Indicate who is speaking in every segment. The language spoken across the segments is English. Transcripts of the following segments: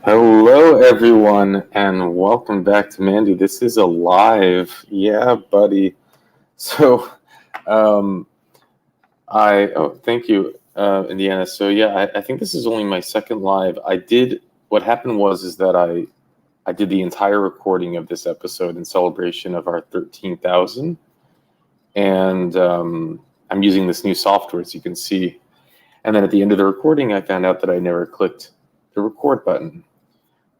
Speaker 1: Hello, everyone, and welcome back to Mandy. This is a live, yeah, buddy. So, um, thank you, Indiana. So, yeah, I think this is only my second live. What happened is that I did the entire recording of this episode in celebration of our 13,000, and I'm using this new software, as you can see. And then at the end of the recording, I found out that I never clicked the record button.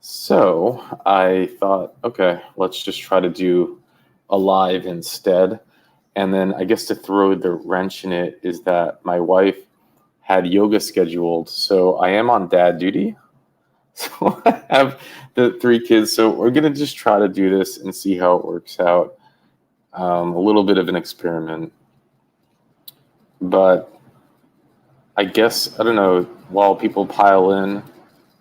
Speaker 1: So I thought, okay, let's just try to do a live instead. And then I guess to throw the wrench in it is that my wife had yoga scheduled. So I am on dad duty. So I have the 3 kids. So we're going to just try to do this and see how it works out. A little bit of an experiment. But I guess, I don't know, while people pile in,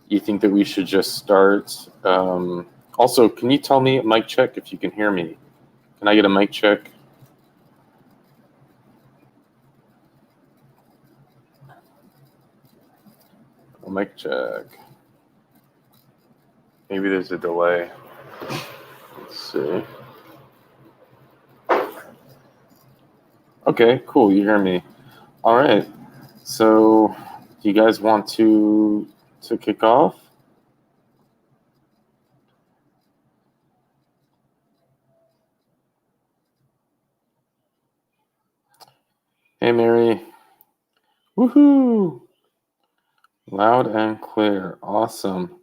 Speaker 1: you think that we should just start? Also, can you tell me, mic check, if you can hear me? Can I get a mic check? A mic check. Maybe there's a delay. Let's see. Okay, cool. You hear me. All right. So, do you guys want to kick off? Hey, Mary. Woohoo! Loud and clear. Awesome.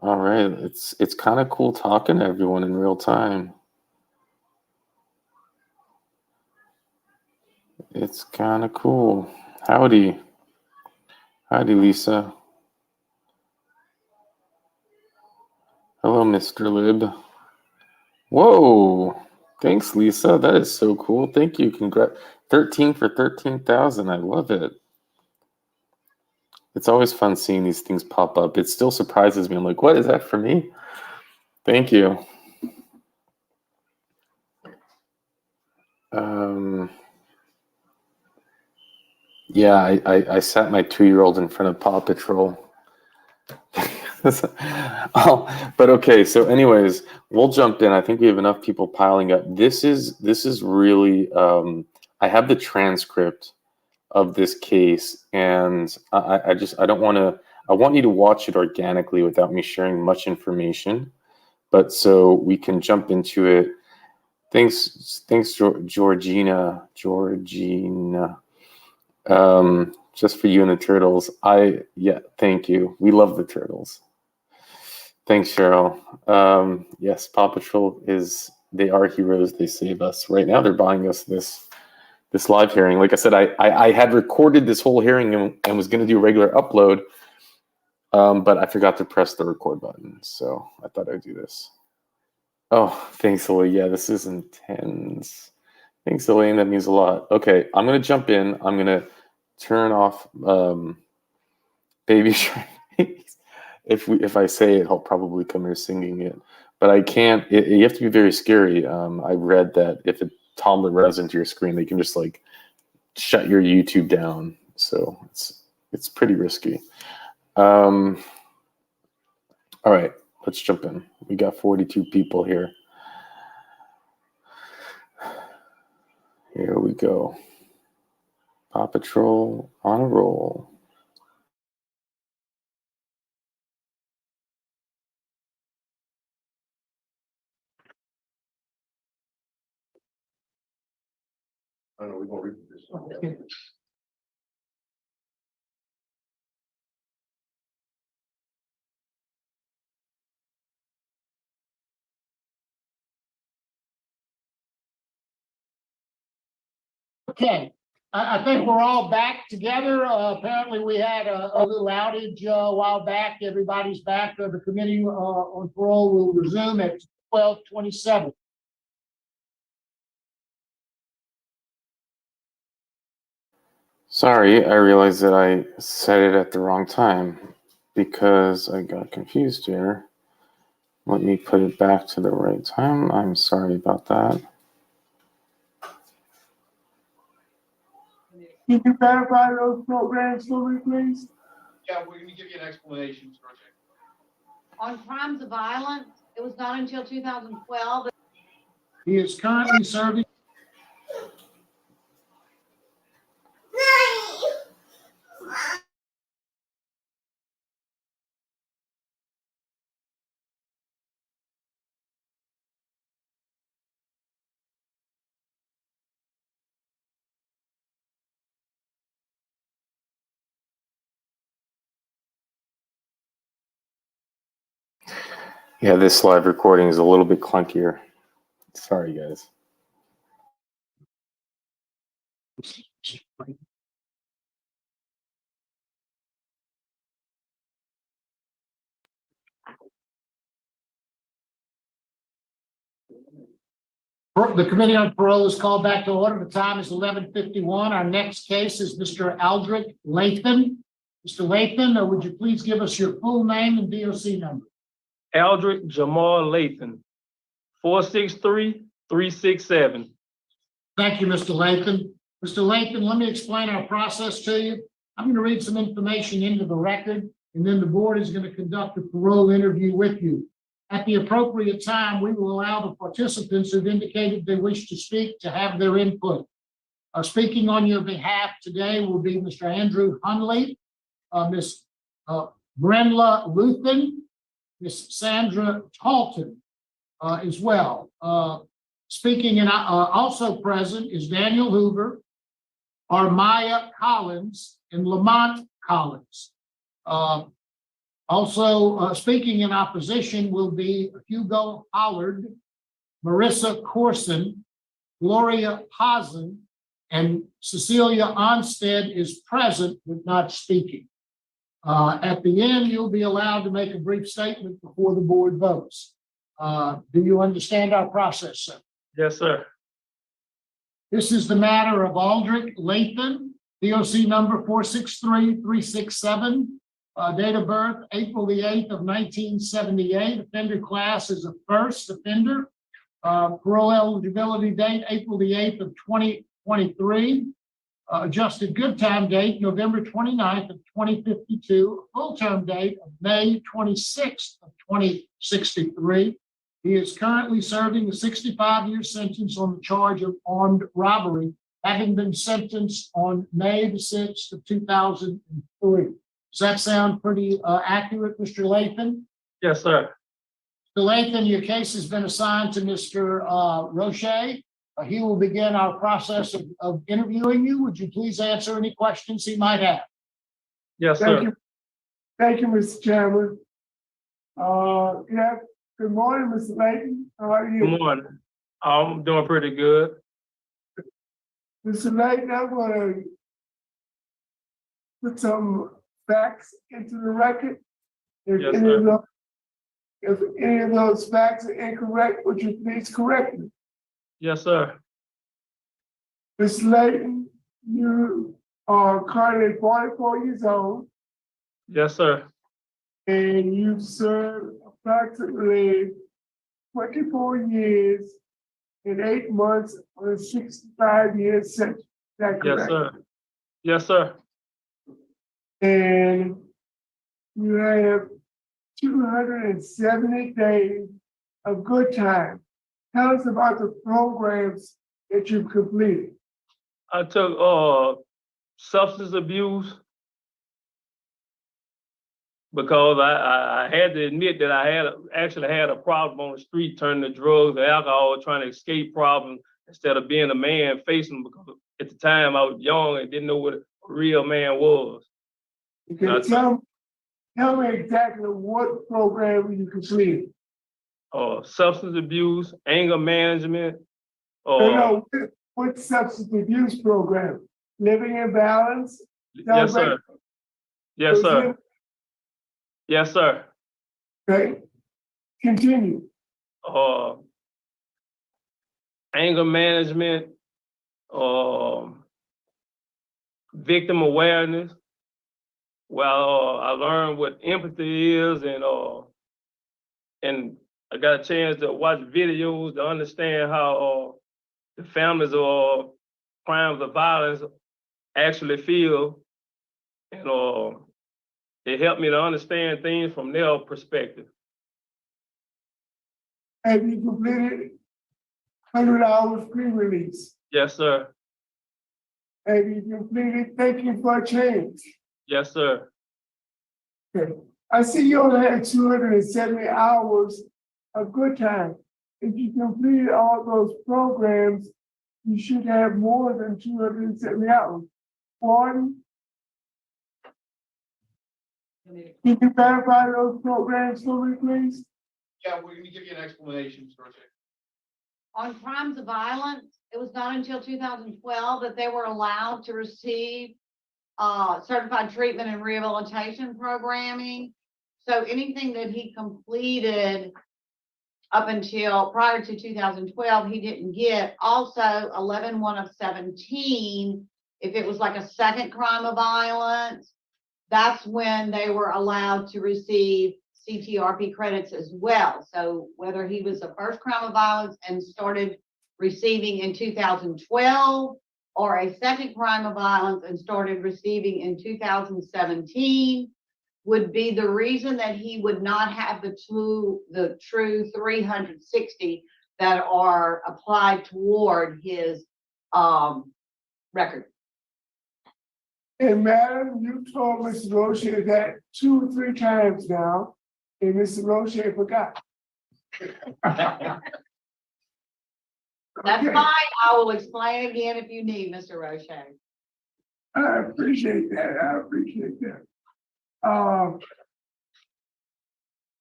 Speaker 1: All right. It's kind of cool talking to everyone in real time. It's kind of cool. Howdy. Howdy, Lisa. Hello, Mr. Lib. Whoa. Thanks, Lisa. That is so cool. Thank you. Congrats. 13 for 13,000. I love it. It's always fun seeing these things pop up. It still surprises me. I'm like, what is that for me? Thank you. Yeah, I sat my 2-year-old in front of Paw Patrol. But okay, so anyways, we'll jump in. I think we have enough people piling up. This is really I have the transcript of this case, and I don't want to. I want you to watch it organically without me sharing much information, but so we can jump into it. Thanks, Georgina. Just for you and the turtles. Thank you. We love the turtles. Thanks, Cheryl. Yes, Paw Patrol they are heroes. They save us. Right now, they're buying us this live hearing. Like I said, I had recorded this whole hearing and was going to do a regular upload, but I forgot to press the record button. So I thought I'd do this. Oh, thanks, Elaine. Yeah, this is intense. Thanks, Elaine. That means a lot. Okay, I'm going to jump in. I'm going to turn off Baby Shark. If I say it, he'll probably come here singing it. But I can't. You have to be very scary. I read that if a toddler runs into your screen, they can just like shut your YouTube down. So it's pretty risky. All right, let's jump in. We got 42 people here. Here we go. Paw Patrol on a roll. I don't know, we won't read this.
Speaker 2: Okay, I think we're all back together. Apparently, we had a little outage a while back. Everybody's back. The committee on parole will resume at 12:27.
Speaker 1: Sorry, I realized that I set it at the wrong time because I got confused here. Let me put it back to the right time. I'm sorry about that.
Speaker 2: Can you verify those programs for me, please?
Speaker 3: Yeah, we're going to give you an explanation, Project. On crimes of violence, it was not until 2012.
Speaker 2: He is currently serving.
Speaker 1: Yeah, this live recording is a little bit clunkier. Sorry, guys.
Speaker 2: The Committee on Parole is called back to order. The time is 11:51. Our next case is Mr. Aldric Lathen. Mr. Lathen, would you please give us your full name and DOC number?
Speaker 4: Aldric Jamal Lathen, 463-367.
Speaker 2: Thank you, Mr. Lathen. Mr. Lathen, let me explain our process to you. I'm going to read some information into the record, and then the board is going to conduct a parole interview with you. At the appropriate time, we will allow the participants who've indicated they wish to speak to have their input. Speaking on your behalf today will be Mr. Andrew Hunley, Ms. Brenla Luthen, Ms. Sandra Talton as well. Speaking and also present is Daniel Hoover, Armaya Collins, and Lamont Collins. Also speaking in opposition will be Hugo Hollard, Marissa Corson, Gloria Posen, and Cecilia Onstead is present but not speaking. At the end, you'll be allowed to make a brief statement before the board votes. Do you understand our process, sir?
Speaker 4: Yes, sir.
Speaker 2: This is the matter of Aldric Lathen, DOC number 463-367, date of birth April the 8th of 1978. Offender class is a first offender. Parole eligibility date April the 8th of 2023. Adjusted good time date November 29th of 2052. Full term date of May 26th of 2063. He is currently serving a 65-year sentence on the charge of armed robbery, having been sentenced on May the 6th of 2003. Does that sound pretty accurate, Mr. Lathen?
Speaker 4: Yes, sir.
Speaker 2: Mr. Lathen, your case has been assigned to Mr. Roche. He will begin our process of interviewing you. Would you please answer any questions he might have?
Speaker 4: Yes, sir.
Speaker 5: Thank you, Mr. Chairman. Good morning, Mr. Layton. How are you?
Speaker 4: Good morning. I'm doing pretty good.
Speaker 5: Mr. Layton, I'm going to put some facts into the record. If
Speaker 4: Yes,
Speaker 5: any
Speaker 4: sir.
Speaker 5: of those, if any of those facts are incorrect, would you please correct me?
Speaker 4: Yes, sir.
Speaker 5: Mr. Layton, you are currently 44 years old,
Speaker 4: Yes, sir.
Speaker 5: and you've served approximately 24 years and 8 months on a 65-year sentence. Is that correct?
Speaker 4: Yes, sir. Yes, sir.
Speaker 5: And you have 270 days of good time. Tell us about the programs that you've completed.
Speaker 4: I took substance abuse because I had to admit that I actually had a problem on the street, turning to drugs or alcohol, trying to escape problems instead of being a man facing them. Because at the time I was young and didn't know what a real man was.
Speaker 5: Okay, tell me exactly what program you completed.
Speaker 4: Substance abuse, anger management.
Speaker 5: No, what substance abuse program? Living in Balance?
Speaker 4: Yes, sir. Yes, sir. Yes, sir.
Speaker 5: Okay, continue.
Speaker 4: Anger management, victim awareness. Well, I learned what empathy is, and I got a chance to watch videos to understand how the families of crimes of violence actually feel, and it helped me to understand things from their perspective.
Speaker 5: Have you completed 100 hours pre-release?
Speaker 4: Yes, sir.
Speaker 5: Have you completed thinking for a change?
Speaker 4: Yes, sir.
Speaker 5: Okay. I see you only had 270 hours of good time. If you completed all those programs, you should have more than 270 hours. One, can you verify those programs for me, please?
Speaker 6: Yeah, we're gonna give you an explanation, Mr. Roche.
Speaker 3: On crimes of violence, it was not until 2012 that they were allowed to receive certified treatment and rehabilitation programming. So anything that he completed up until prior to 2012, he didn't get. Also, 11-1 of 17, if it was like a second crime of violence, that's when they were allowed to receive CTRP credits as well. So whether he was the first crime of violence and started receiving in 2012, or a second crime of violence and started receiving in 2017, would be the reason that he would not have the true 360 that are applied toward his record.
Speaker 5: And madam, you told Mr. Roche that 2 or 3 times now, and Mr. Roche forgot.
Speaker 3: That's
Speaker 5: Okay.
Speaker 3: fine. I will explain again if you need, Mr. Roche.
Speaker 5: I appreciate that. I appreciate that.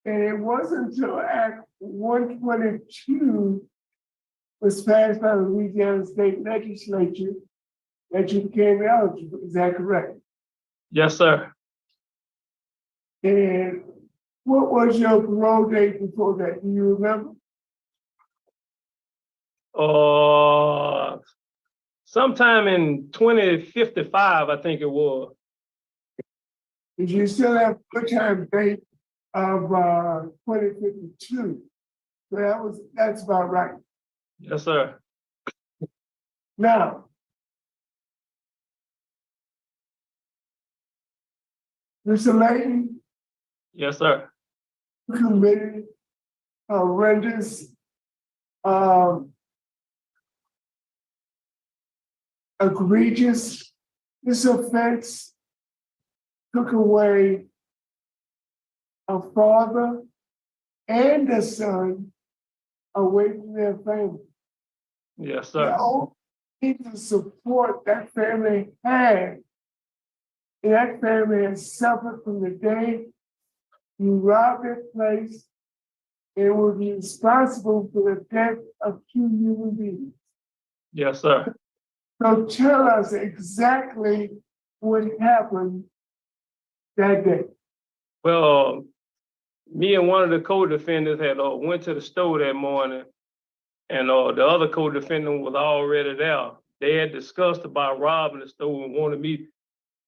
Speaker 5: And it wasn't until Act 122 was passed by the Louisiana State Legislature that you became eligible. Is that correct?
Speaker 4: Yes, sir.
Speaker 5: And what was your parole date before that? Do you remember?
Speaker 4: Sometime in 2055, I think it was.
Speaker 5: Did you still have good time date of 2052? So that's about right.
Speaker 4: Yes, sir.
Speaker 5: Now, Mr. Layton
Speaker 4: Yes, sir.
Speaker 5: committed horrendous egregious. This offense took away a father and a son away from their family.
Speaker 4: Yes,
Speaker 5: The
Speaker 4: sir.
Speaker 5: only need to support that family had, and that family has suffered from the day you robbed their place and will be responsible for the death of 2 human beings.
Speaker 4: Yes, sir.
Speaker 5: So tell us exactly what happened that day.
Speaker 4: Well, me and one of the co-defendants had went to the store that morning, and the other co-defendant was already there. They had discussed about robbing the store and wanted me,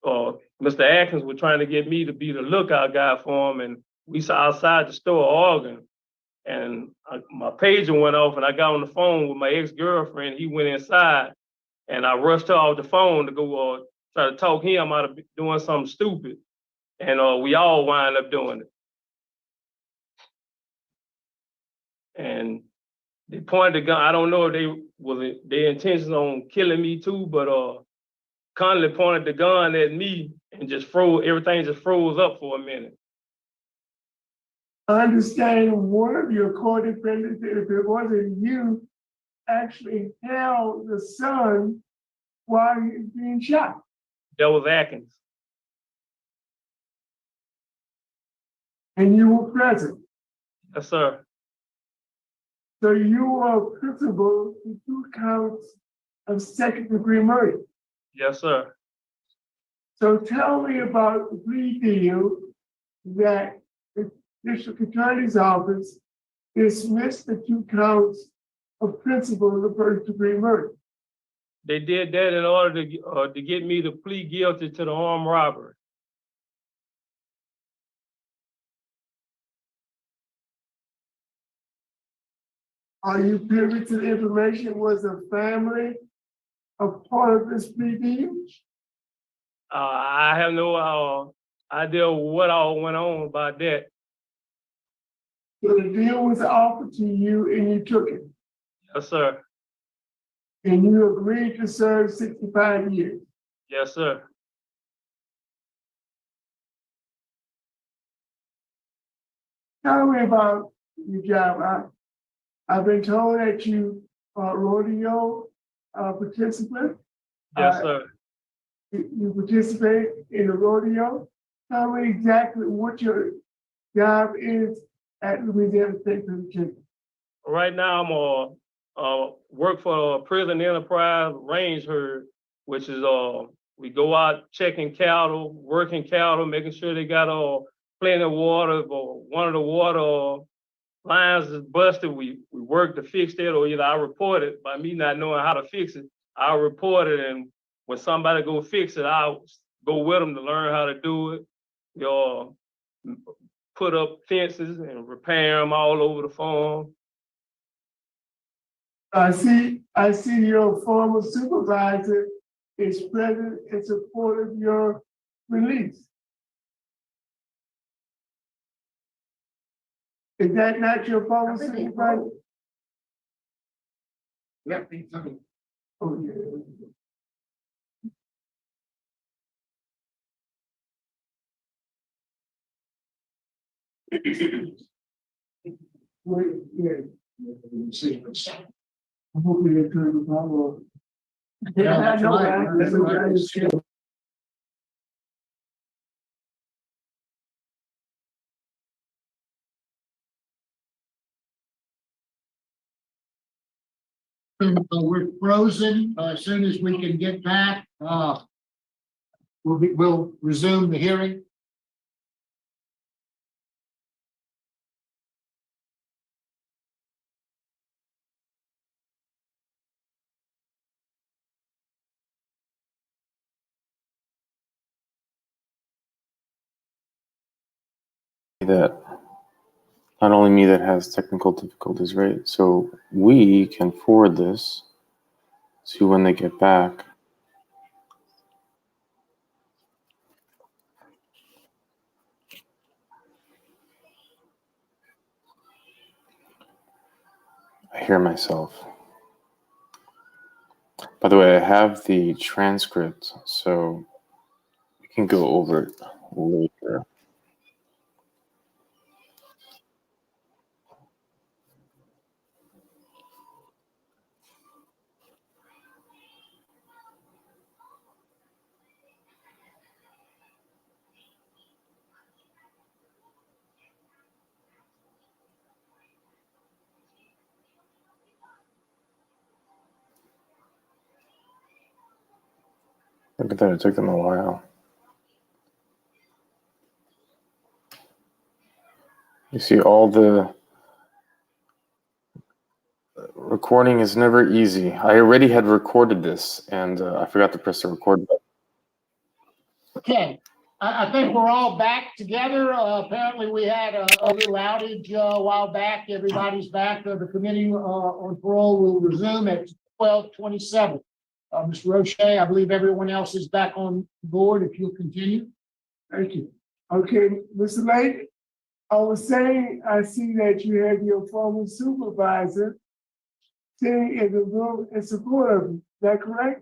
Speaker 4: Mr. Atkins was trying to get me to be the lookout guy for him, and we saw outside the store arguing. And my pager went off, and I got on the phone with my ex-girlfriend. He went inside, and I rushed her off the phone to go try to talk him out of doing something stupid. And we all wind up doing it. And they pointed the gun. I don't know if their intentions on killing me too, but Conley pointed the gun at me and just everything just froze up for a minute.
Speaker 5: I understand one of your co-defendants, if it wasn't you, actually held the son while he was being shot.
Speaker 4: That was Atkins.
Speaker 5: And you were present.
Speaker 4: Yes, sir.
Speaker 5: So you were principal in 2 counts of 2nd-degree murder.
Speaker 4: Yes, sir.
Speaker 5: So tell me about the plea deal that the district attorney's office dismissed the 2 counts of principal in the 1st-degree murder.
Speaker 4: They did that in order to get me to plead guilty to the armed robbery.
Speaker 5: Are you privy to the information? Was the family a part of this plea deal?
Speaker 4: I have no idea what all went on about that.
Speaker 5: So the deal was offered to you and you took it.
Speaker 4: Yes, sir.
Speaker 5: And you agreed to serve 65 years.
Speaker 4: Yes, sir.
Speaker 5: Tell me about your job. I've been told that you are a rodeo participant.
Speaker 4: Yes, sir.
Speaker 5: You participate in a rodeo. Tell me exactly what your job is at Louisiana State Penitentiary.
Speaker 4: Right now, I'm work for a prison enterprise range herd, which is we go out checking cattle, working cattle, making sure they got plenty of water. Or one of the water lines is busted, we work to fix that, or either I report it by me not knowing how to fix it. I'll report it, and when somebody go fix it, I'll go with them to learn how to do it. Put up fences and repair them all over the farm.
Speaker 5: I see your former supervisor is present in support of your release. Is that not your former supervisor?
Speaker 2: Yep.
Speaker 5: Oh, yeah. Wait, yeah. I hope we didn't turn the power.
Speaker 2: Yeah,
Speaker 5: I
Speaker 2: that's
Speaker 5: know
Speaker 2: right.
Speaker 5: that.
Speaker 2: That's right.
Speaker 5: That's right.
Speaker 2: We're frozen. As soon as we can get back, we'll resume the hearing.
Speaker 1: That not only me that has technical difficulties, right? So we can forward this to when they get back. I hear myself. By the way, I have the transcript, so we can go over it later. Look at that, it took them a while. You see, all the recording is never easy. I already had recorded this, and I forgot to press the record button.
Speaker 2: Okay, I think we're all back together. Apparently, we had a little outage a while back. Everybody's back. The committee on parole will resume at 12:27. Mr. Roche, I believe everyone else is back on board. If you'll continue.
Speaker 5: Thank you. Okay, Mr. Lathen, I was saying, I see that you have your former supervisor sitting in the room in support of you. Is that correct?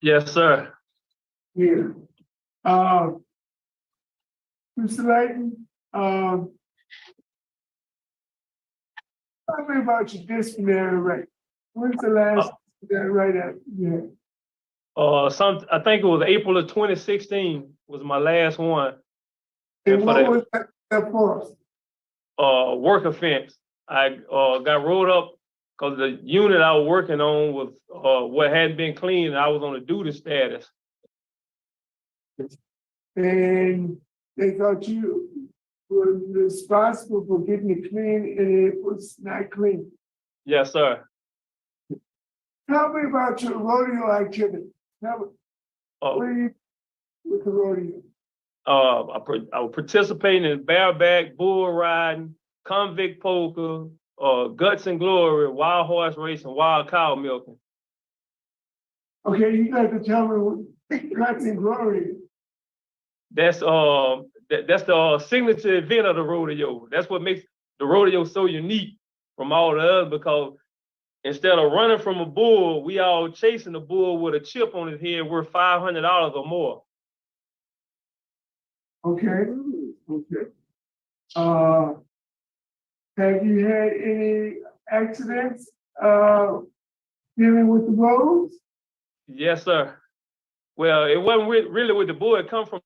Speaker 4: Yes, sir.
Speaker 5: Yeah. Mr. Lathen, tell me about your disciplinary rate. When's the last disciplinary rate that you had?
Speaker 4: I think it was April of 2016 was my last one.
Speaker 5: And
Speaker 4: And for
Speaker 5: what was that for?
Speaker 4: work offense, I got rolled up because the unit I was working on was what hadn't been cleaned. I was on a duty status.
Speaker 5: And they thought you were responsible for getting it clean and it was not clean.
Speaker 4: Yes, sir.
Speaker 5: Tell me about your rodeo activity. Tell me, what
Speaker 4: Uh,
Speaker 5: do you do with the rodeo?
Speaker 4: I was participating in bareback, bull riding, convict poker, guts and glory, wild horse racing, wild cow milking.
Speaker 5: Okay, you got to tell me what guts and glory is.
Speaker 4: That's the signature event of the rodeo. That's what makes the rodeo so unique from all the others because instead of running from a bull, we all chasing the bull with a chip on his head worth $500 or more.
Speaker 5: Okay, okay. Have you had any accidents, dealing with the roads?
Speaker 4: Yes, sir. Well, it wasn't really with the bull. It come from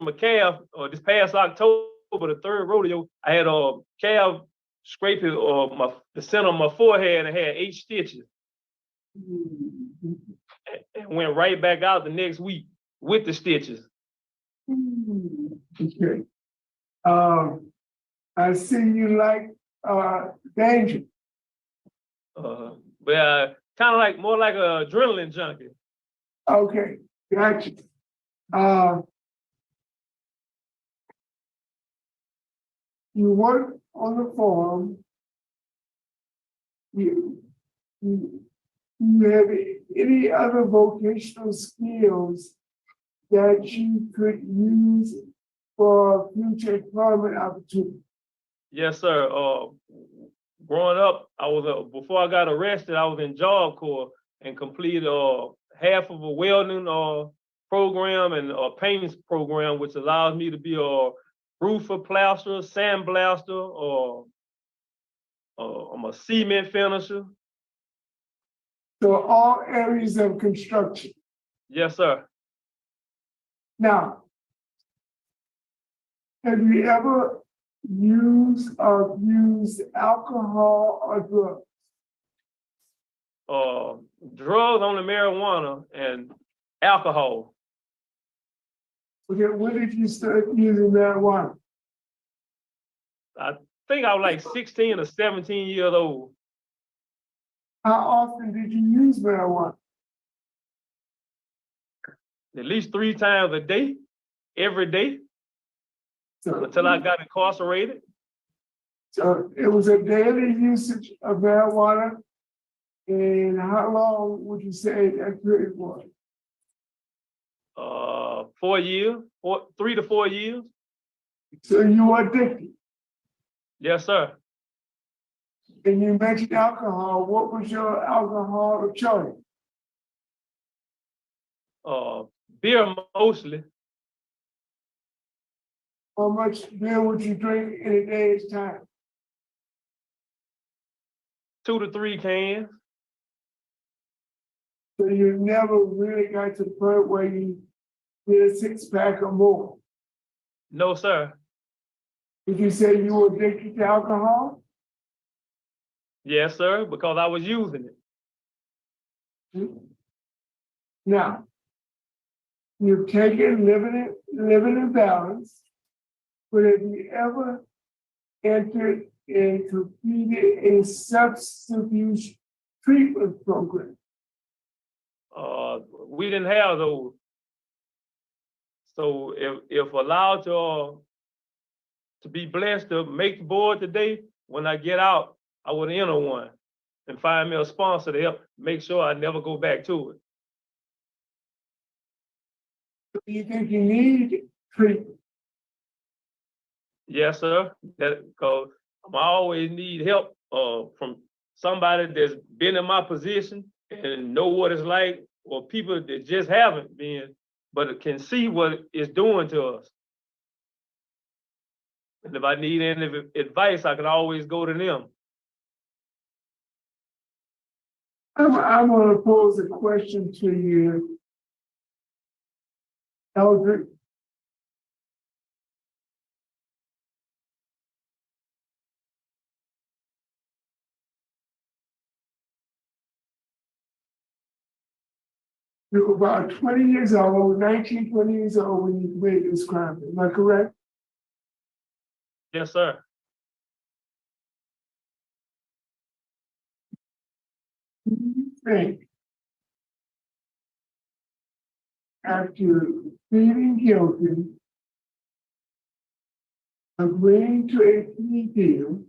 Speaker 4: a calf. This past October, the third rodeo, I had a calf scrape the center of my forehead and had 8 stitches. And went right back out the next week with the stitches.
Speaker 5: Okay. I see you like danger.
Speaker 4: But kind of like more like a adrenaline junkie.
Speaker 5: Okay, gotcha. You work on the farm. You have any other vocational skills that you could use for future employment opportunity?
Speaker 4: Yes, sir. Growing up, I was before I got arrested, I was in Job Corps and completed half of a welding program and a painting program, which allows me to be a roofer, plasterer, sandblaster, or I'm a cement finisher.
Speaker 5: So all areas of construction.
Speaker 4: Yes, sir.
Speaker 5: Now, have you ever used or abused alcohol or drugs?
Speaker 4: Drugs, only marijuana and alcohol.
Speaker 5: Okay, when did you start using marijuana?
Speaker 4: I think I was like 16 or 17 years old.
Speaker 5: How often did you use marijuana?
Speaker 4: At least 3 times a day, every day,
Speaker 5: So,
Speaker 4: until I got incarcerated.
Speaker 5: so it was a daily usage of marijuana. And how long would you say that period was?
Speaker 4: 4 years, 3 to 4 years.
Speaker 5: So you were addicted.
Speaker 4: Yes, sir.
Speaker 5: And you mentioned alcohol. What was your alcohol of choice?
Speaker 4: Beer mostly.
Speaker 5: How much beer would you drink in a day's time?
Speaker 4: 2 to 3 cans.
Speaker 5: So you never really got to the point where you did a 6-pack or more.
Speaker 4: No, sir.
Speaker 5: Did you say you were addicted to alcohol?
Speaker 4: Yes, sir, because I was using it.
Speaker 5: Now, you've taken living in balance, but have you ever entered and completed a substance abuse treatment program?
Speaker 4: We didn't have those. So if allowed to be blessed to make the board today, when I get out, I would enter one and find me a sponsor to help make sure I never go back to it.
Speaker 5: Do you think you need treatment?
Speaker 4: Yes, sir. Because I always need help from somebody that's been in my position and know what it's like, or people that just haven't been, but can see what it's doing to us. And if I need any advice, I can always go to them.
Speaker 5: I'm going to pose a question to you, Aldric. You were about 20 years old, 19, 20 years old when you committed this crime. Am I correct?
Speaker 4: Yes, sir.
Speaker 5: Do you think after pleading guilty, agreeing to a plea deal,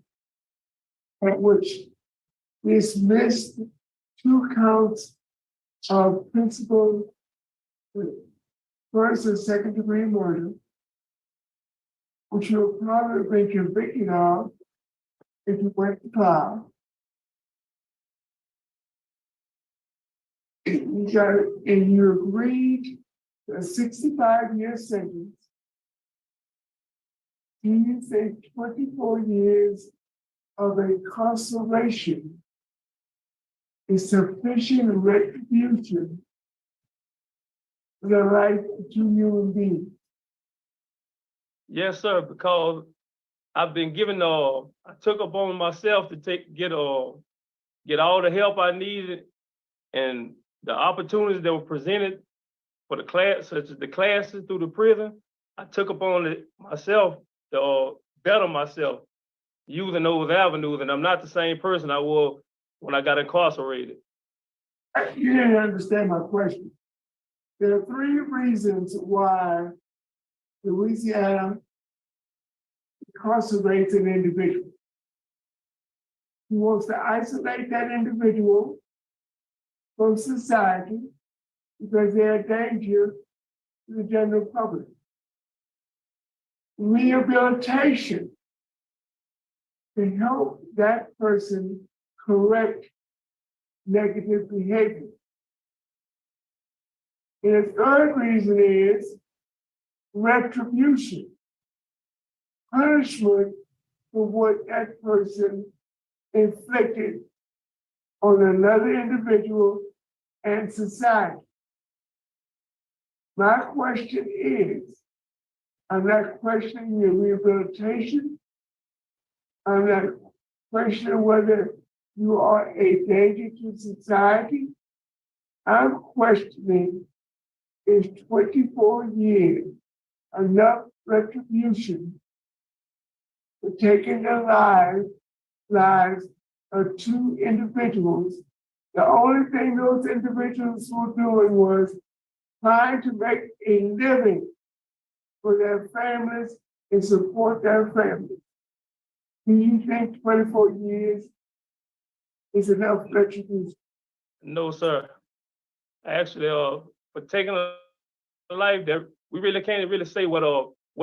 Speaker 5: at which dismissed 2 counts of principal first and second degree murder, which you'll probably be convicted of if you went to trial. And you agreed to a 65-year sentence. Do you think 24 years of incarceration is sufficient retribution for the life of 2 human beings?
Speaker 4: Yes, sir, because I've been given, I took upon myself to get all the help I needed and the opportunities that were presented for the class, such as the classes through the prison. I took upon it myself to better myself using those avenues, and I'm not the same person I was when I got incarcerated.
Speaker 5: You didn't understand my question. There are 3 reasons why Louisiana incarcerates an individual. He wants to isolate that individual from society because they're a danger to the general public. Rehabilitation to help that person correct negative behavior. And the 3rd reason is retribution, punishment for what that person inflicted on another individual and society. My question is, I'm not questioning your rehabilitation. I'm not questioning whether you are a danger to society. I'm questioning, is 24 years enough retribution for taking the lives of 2 individuals? The only thing those individuals were doing was trying to make a living for their families and support their families. Do you think 24 years is enough retribution?
Speaker 4: No, sir. Actually, for taking a life, that we really can't really say what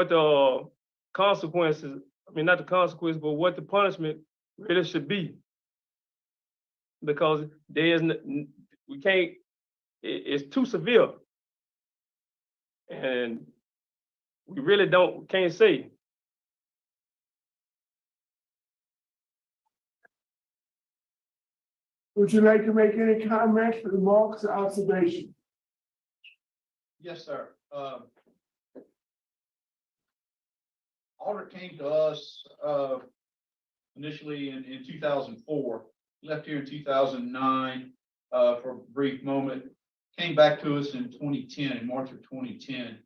Speaker 4: the consequences. I mean, not the consequences, but what the punishment really should be, because we can't. It's too severe, and we really can't say.
Speaker 5: Would you like to make any comments, remarks, or observations?
Speaker 6: Yes, sir. Aldric came to us initially in 2004. Left here in 2009 for a brief moment. Came back to us in 2010, in March of 2010.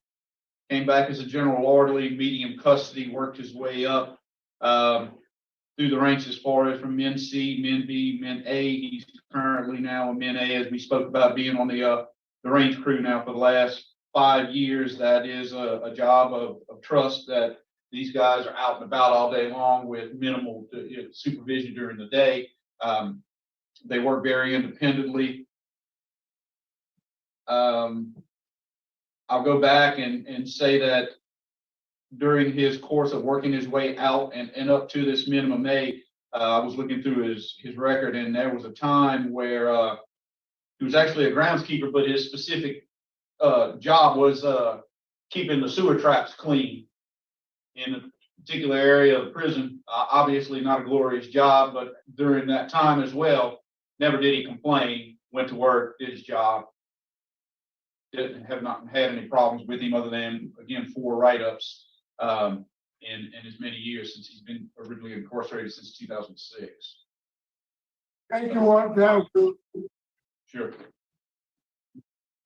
Speaker 6: Came back as a general orderly, medium custody, worked his way up through the ranks as far as from Men C, Men B, Men A. He's currently now a Men A, as we spoke about, being on the range crew now for the last 5 years. That is a job of trust, that these guys are out and about all day long with minimal supervision during the day. They work very independently. I'll go back and say that during his course of working his way out and up to this minimum A, I was looking through his record, and there was a time where he was actually a groundskeeper, but his specific job was keeping the sewer traps clean in a particular area of the prison. Obviously not a glorious job, but during that time as well, never did he complain, went to work, did his job. Have not had any problems with him other than, again, 4 write-ups in his many years since he's been originally incarcerated since 2006.
Speaker 5: Thank you, Walter.
Speaker 6: Sure.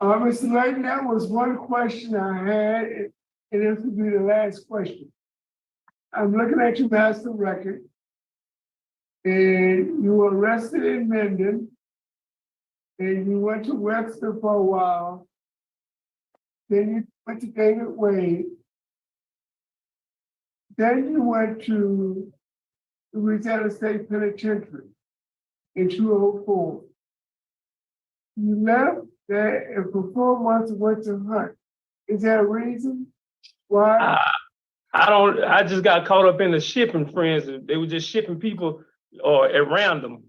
Speaker 5: Mr. Layton, that was one question I had, and this will be the last question. I'm looking at your master record, and you were arrested in Mendon, and you went to Webster for a while. Then you went to David Wade. Then you went to the Louisiana State Penitentiary in 2004. You left there and for 4 months went to Hunt. Is there a reason why?
Speaker 4: I just got caught up in the shipping frenzy. They were just shipping people at random.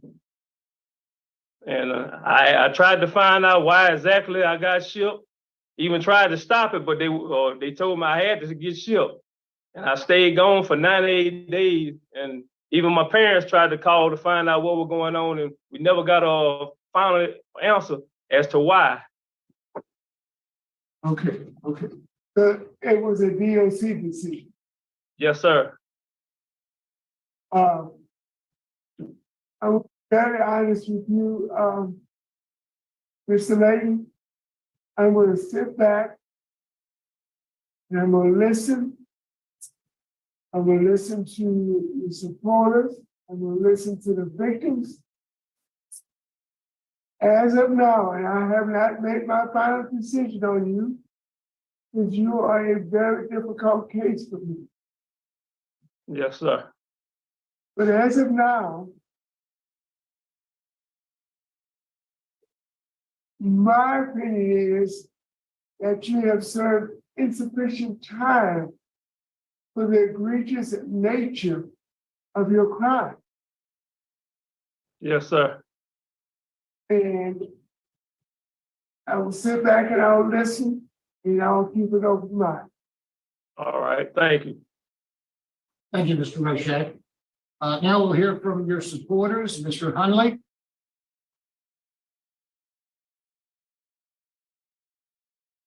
Speaker 4: And I tried to find out why exactly I got shipped. Even tried to stop it, but they told me I had to get shipped. And I stayed gone for 98 days. And even my parents tried to call to find out what was going on, and we never got a final answer as to why.
Speaker 5: Okay. So it was a DOC decision.
Speaker 4: Yes, sir.
Speaker 5: I'm very honest with you, Mr. Layton. I'm going to sit back and I'm going to listen. I'm going to listen to the supporters. I'm going to listen to the victims. As of now, and I have not made my final decision on you, because you are a very difficult case for me.
Speaker 4: Yes, sir.
Speaker 5: But as of now, my opinion is that you have served insufficient time for the egregious nature of your crime.
Speaker 4: Yes, sir.
Speaker 5: And I will sit back and I'll listen and I'll keep an open mind.
Speaker 4: All right. Thank you.
Speaker 2: Thank you, Mr. Roche. Now we'll hear from your supporters, Mr. Hunley.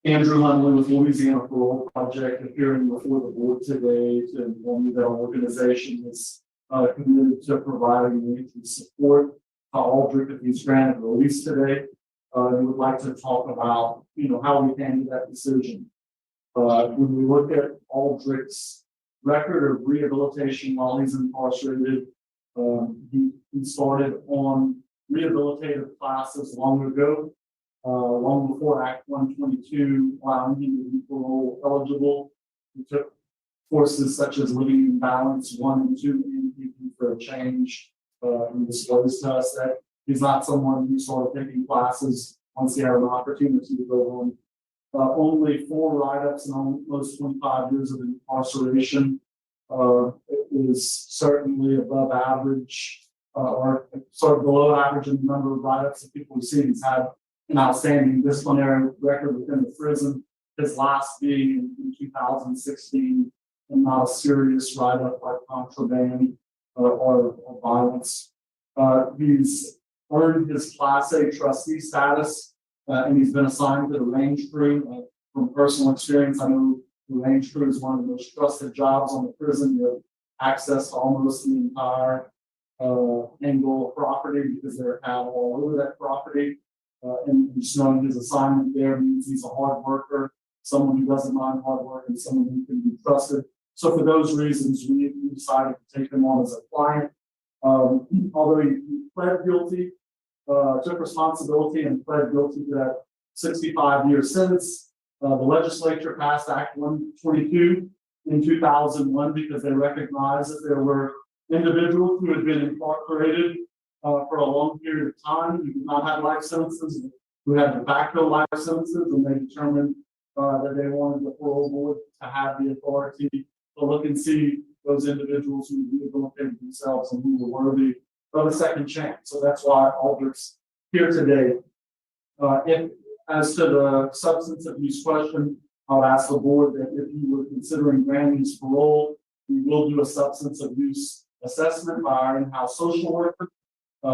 Speaker 7: Andrew Hunley with Louisiana Parole Project, appearing before the board today to inform you that our organization is committed to providing weekly support to Aldric if he's granted release today. We would like to talk about, how we handle that decision. When we look at Aldric's record of rehabilitation while he's incarcerated, he started on rehabilitative classes long ago. Long before Act 122 allowing him to be parole eligible. He took courses such as Living in Balance 1 and 2 and Thinking for a Change. He disclosed to us that he's not someone who started taking classes once he had an opportunity to go on. Only 4 write-ups in almost 25 years of incarceration. It is certainly above average, or sort of below average in the number of write-ups that people receive. He's had an outstanding disciplinary record within the prison, his last being in 2016, and not a serious write-up like contraband or violence. He's earned his Class A trustee status, and he's been assigned to the range crew. From personal experience, I know the range crew is one of the most trusted jobs on the prison. You have access to almost the entire Angola property because they're out all over that property. And just knowing his assignment there means he's a hard worker, someone who doesn't mind hard work, and someone who can be trusted. So for those reasons, we decided to take him on as a client. Although he pled guilty, took responsibility and pled guilty to that 65-year sentence. The legislature passed Act 122 in 2001 because they recognized that there were individuals who had been incarcerated for a long period of time, who did not have life sentences, who had de facto life sentences, and they determined that they wanted the parole board to have the authority to look and see those individuals who rehabilitated themselves and who were worthy of a second chance. So that's why Aldric's here today. As to the substance abuse question, I'll ask the board that if you were considering granting his parole, we will do a substance abuse assessment by our in-house social worker.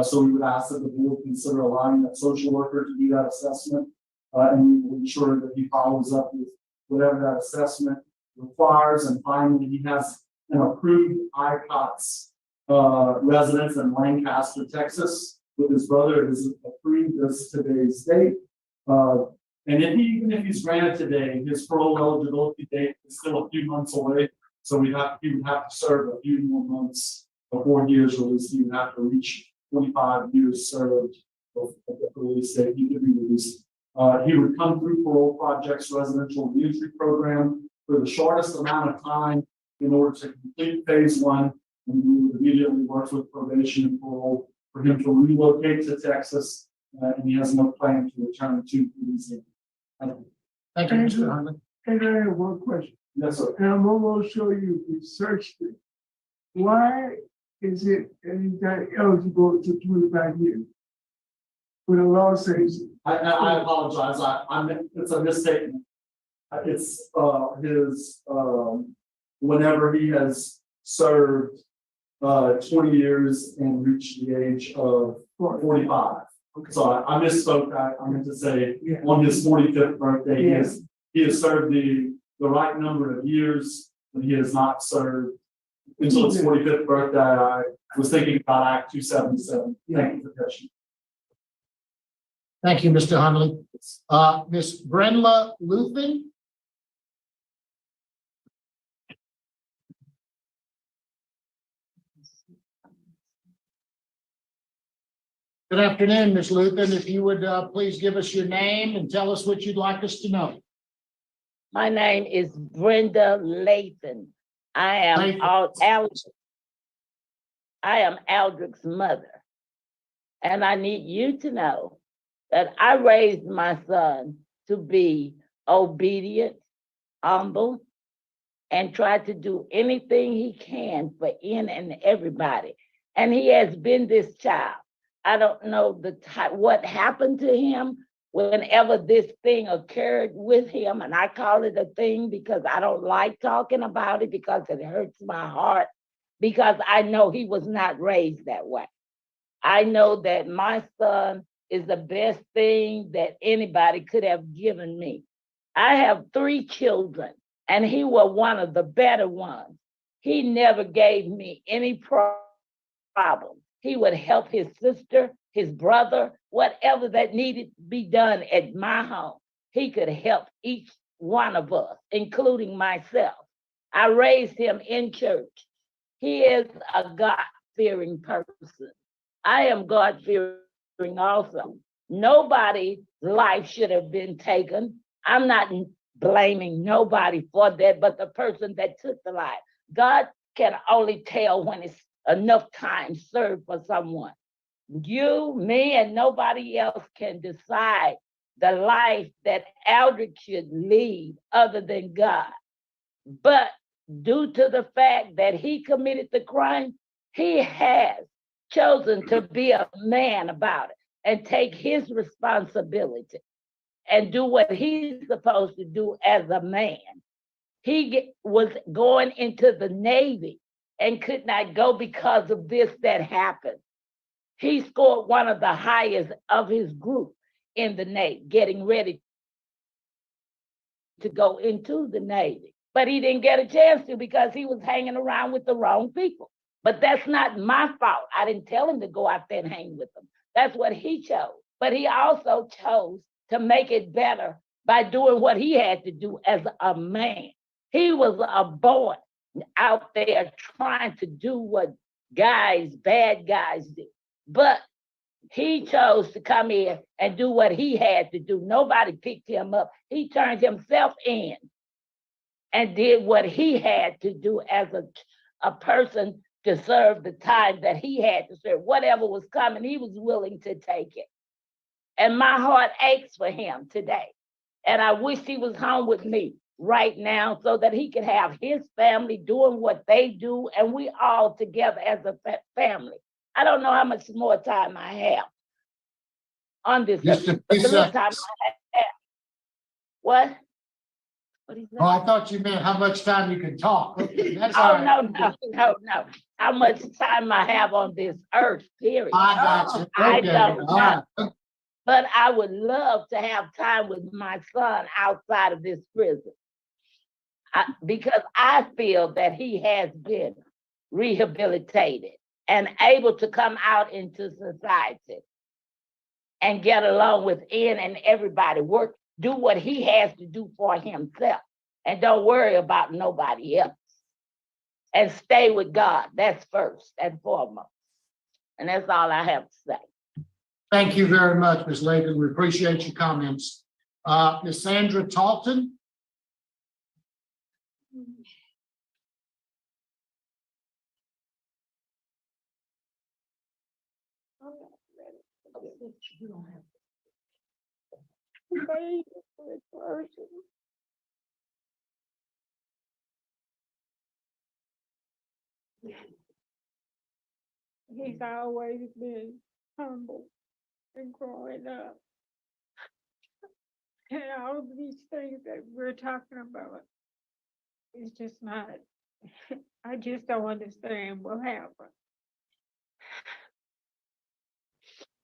Speaker 7: So we would ask that the board consider allowing that social worker to do that assessment, and we will ensure that he follows up with whatever that assessment requires. And finally, he has an approved ICOTS residence in Lancaster, Texas, with his brother. It is approved as today's date. And even if he's granted today, his parole eligibility date is still a few months away. So he would have to serve a few more months before he is released. He would have to reach 25 years served of the release date. He could be released. He would come through Parole Project's residential reentry program for the shortest amount of time in order to complete phase 1. And we would immediately work with probation and parole for him to relocate to Texas. And he has no plan to return to Louisiana.
Speaker 2: Thank you, Mr. Hunley.
Speaker 5: And I have one question.
Speaker 7: Yes, sir.
Speaker 5: And I'm almost sure you researched it. Why is it that he's not eligible to 25 years? When the law says,
Speaker 7: I apologize, it's a misstatement. It's, his, whenever he has served, 20 years and reached the age of 45. So I misspoke, I meant to say,
Speaker 5: yeah,
Speaker 7: on his 45th birthday,
Speaker 5: Yes.
Speaker 7: he has served the right number of years, but he has not served until his 45th birthday. I was thinking about Act 277. Thank you for catching.
Speaker 2: Thank you, Mr. Hunley. Ms. Brenda Luthen? Good afternoon, Ms. Luthen. If you would please give us your name and tell us what you'd like us to know.
Speaker 8: My name is Brenda Lathen. I am Aldric's mother. And I need you to know that I raised my son to be obedient, humble, and try to do anything he can for in and everybody. And he has been this child. I don't know what happened to him whenever this thing occurred with him. And I call it a thing because I don't like talking about it because it hurts my heart, because I know he was not raised that way. I know that my son is the best thing that anybody could have given me. I have 3 children, and he was one of the better ones. He never gave me any problem. He would help his sister, his brother, whatever that needed to be done at my home. He could help each one of us, including myself. I raised him in church. He is a God-fearing person. I am God-fearing also. Nobody's life should have been taken. I'm not blaming nobody for that, but the person that took the life. God can only tell when it's enough time served for someone. You, me, and nobody else can decide the life that Aldric should lead other than God. But due to the fact that he committed the crime, he has chosen to be a man about it and take his responsibility and do what he's supposed to do as a man. He was going into the Navy and could not go because of this that happened. He scored one of the highest of his group in the Navy, getting ready to go into the Navy. But he didn't get a chance to because he was hanging around with the wrong people. But that's not my fault. I didn't tell him to go out there and hang with them. That's what he chose. But he also chose to make it better by doing what he had to do as a man. He was a boy out there trying to do what bad guys do. But he chose to come in and do what he had to do. Nobody picked him up. He turned himself in and did what he had to do as a person to serve the time that he had to serve. Whatever was coming, he was willing to take it. And my heart aches for him today. And I wish he was home with me right now so that he could have his family doing what they do and we all together as a family. I don't know how much more time I have on this.
Speaker 2: Just a few seconds.
Speaker 8: What? What is that?
Speaker 2: Oh, I thought you meant how much time you can talk. That's all
Speaker 8: Oh,
Speaker 2: right.
Speaker 8: no. How much time I have on this earth, period.
Speaker 2: I got you.
Speaker 8: I
Speaker 2: Okay.
Speaker 8: don't
Speaker 2: All right.
Speaker 8: But I would love to have time with my son outside of this prison. Because I feel that he has been rehabilitated and able to come out into society and get along within and everybody, do what he has to do for himself. And don't worry about nobody else. And stay with God. That's first and foremost. And that's all I have to say.
Speaker 2: Thank you very much, Ms. Lathen. We appreciate your comments. Ms. Sandra Talton?
Speaker 9: He's always been humble and growing up. And all of these things that we're talking about, it's just not, I just don't understand what happened.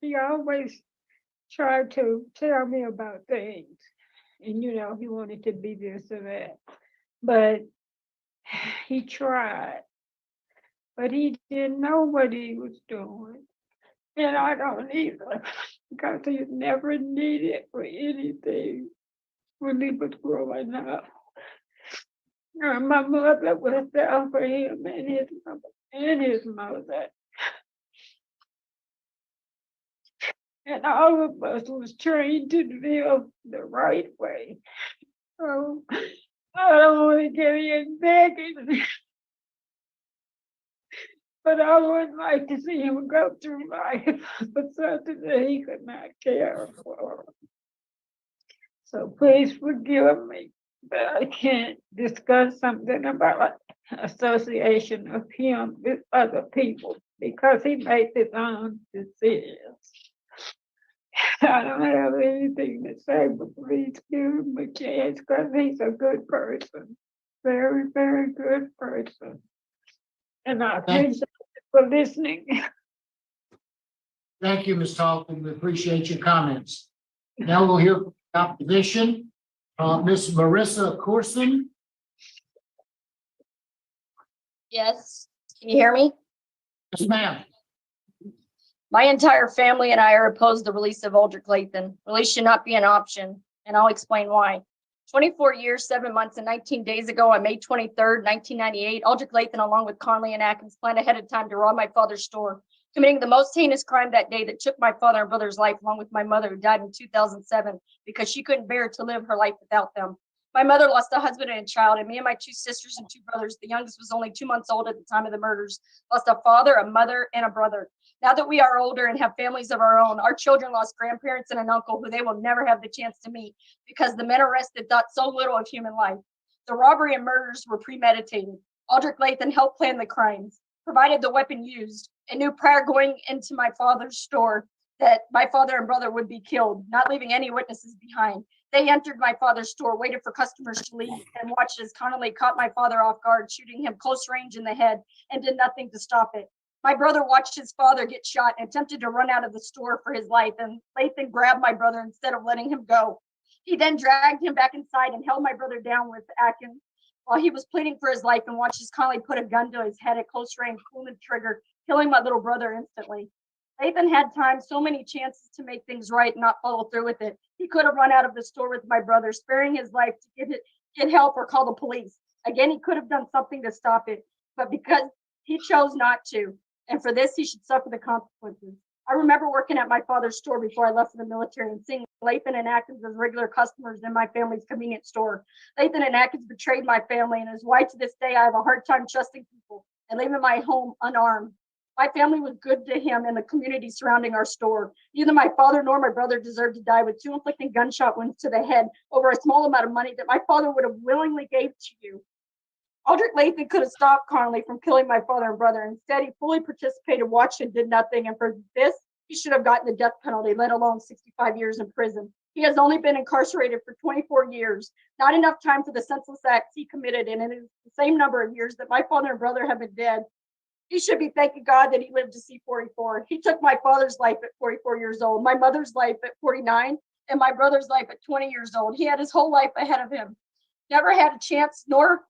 Speaker 9: He always tried to tell me about things. And he wanted to be this or that. But he tried. But he didn't know what he was doing. And I don't either. Because he never needed for anything when he was growing up. My mother was there for him and his mother. And all of us was trained to live the right way. So I don't want to get in begging, but I would like to see him go through life for something that he could not care for. So please forgive me, but I can't discuss something about association of him with other people because he made his own decisions. I don't have anything to say, but please give him a chance because he's a good person. Very, very good person. And I appreciate you for listening.
Speaker 2: Thank you, Ms. Talton. We appreciate your comments. Now we'll hear from the opposition. Ms. Marissa Corson.
Speaker 10: Yes, can you hear me?
Speaker 2: Yes, ma'am.
Speaker 10: My entire family and I are opposed to the release of Aldric Lathen. Release should not be an option, and I'll explain why. 24 years, 7 months, and 19 days ago, on May 23rd, 1998, Aldric Lathen, along with Conley and Atkins, planned ahead of time to rob my father's store, committing the most heinous crime that day that took my father and brother's life, along with my mother, who died in 2007 because she couldn't bear to live her life without them. My mother lost a husband and a child, and me and my 2 sisters and 2 brothers, the youngest was only 2 months old at the time of the murders, lost a father, a mother, and a brother. Now that we are older and have families of our own, our children lost grandparents and an uncle who they will never have the chance to meet because the men arrested thought so little of human life. The robbery and murders were premeditated. Aldric Lathen helped plan the crimes, provided the weapon used, and knew prior going into my father's store that my father and brother would be killed, not leaving any witnesses behind. They entered my father's store, waited for customers to leave, and watched as Connolly caught my father off guard, shooting him close range in the head, and did nothing to stop it. My brother watched his father get shot and attempted to run out of the store for his life, and Lathen grabbed my brother instead of letting him go. He then dragged him back inside and held my brother down with Atkins while he was pleading for his life, and watched as Connolly put a gun to his head at close range, pulling the trigger, killing my little brother instantly. Lathen had time, so many chances to make things right and not follow through with it. He could have run out of the store with my brother, sparing his life to get help or call the police. Again, he could have done something to stop it, but because he chose not to, and for this, he should suffer the consequences. I remember working at my father's store before I left for the military and seeing Lathen and Atkins as regular customers in my family's convenience store. Lathen and Atkins betrayed my family, and as why to this day I have a hard time trusting people and leaving my home unarmed. My family was good to him and the community surrounding our store. Neither my father nor my brother deserved to die with 2 inflicting gunshot wounds to the head over a small amount of money that my father would have willingly gave to you. Aldric Lathen could have stopped Connolly from killing my father and brother. Instead, he fully participated, watched, and did nothing. And for this, he should have gotten the death penalty, let alone 65 years in prison. He has only been incarcerated for 24 years, not enough time for the senseless acts he committed, and it is the same number of years that my father and brother have been dead. He should be thanking God that he lived to see 44. He took my father's life at 44 years old, my mother's life at 49, and my brother's life at 20 years old. He had his whole life ahead of him. Never had a chance, nor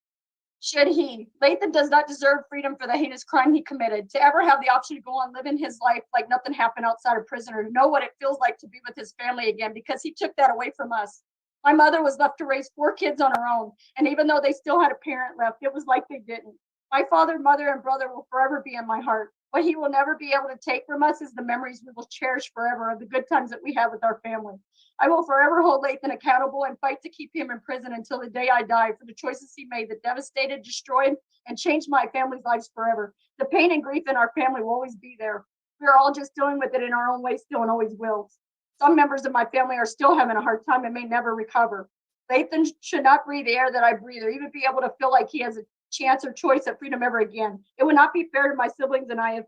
Speaker 10: should he. Lathen does not deserve freedom for the heinous crime he committed. To ever have the option to go on living his life like nothing happened outside of prison, or to know what it feels like to be with his family again, because he took that away from us. My mother was left to raise 4 kids on her own, and even though they still had a parent left, it was like they didn't. My father, mother, and brother will forever be in my heart. What he will never be able to take from us is the memories we will cherish forever of the good times that we had with our family. I will forever hold Lathen accountable and fight to keep him in prison until the day I die for the choices he made that devastated, destroyed, and changed my family's lives forever. The pain and grief in our family will always be there. We are all just dealing with it in our own way still and always will. Some members of my family are still having a hard time and may never recover. Lathen should not breathe the air that I breathe, or even be able to feel like he has a chance or choice at freedom ever again. It would not be fair to my siblings and I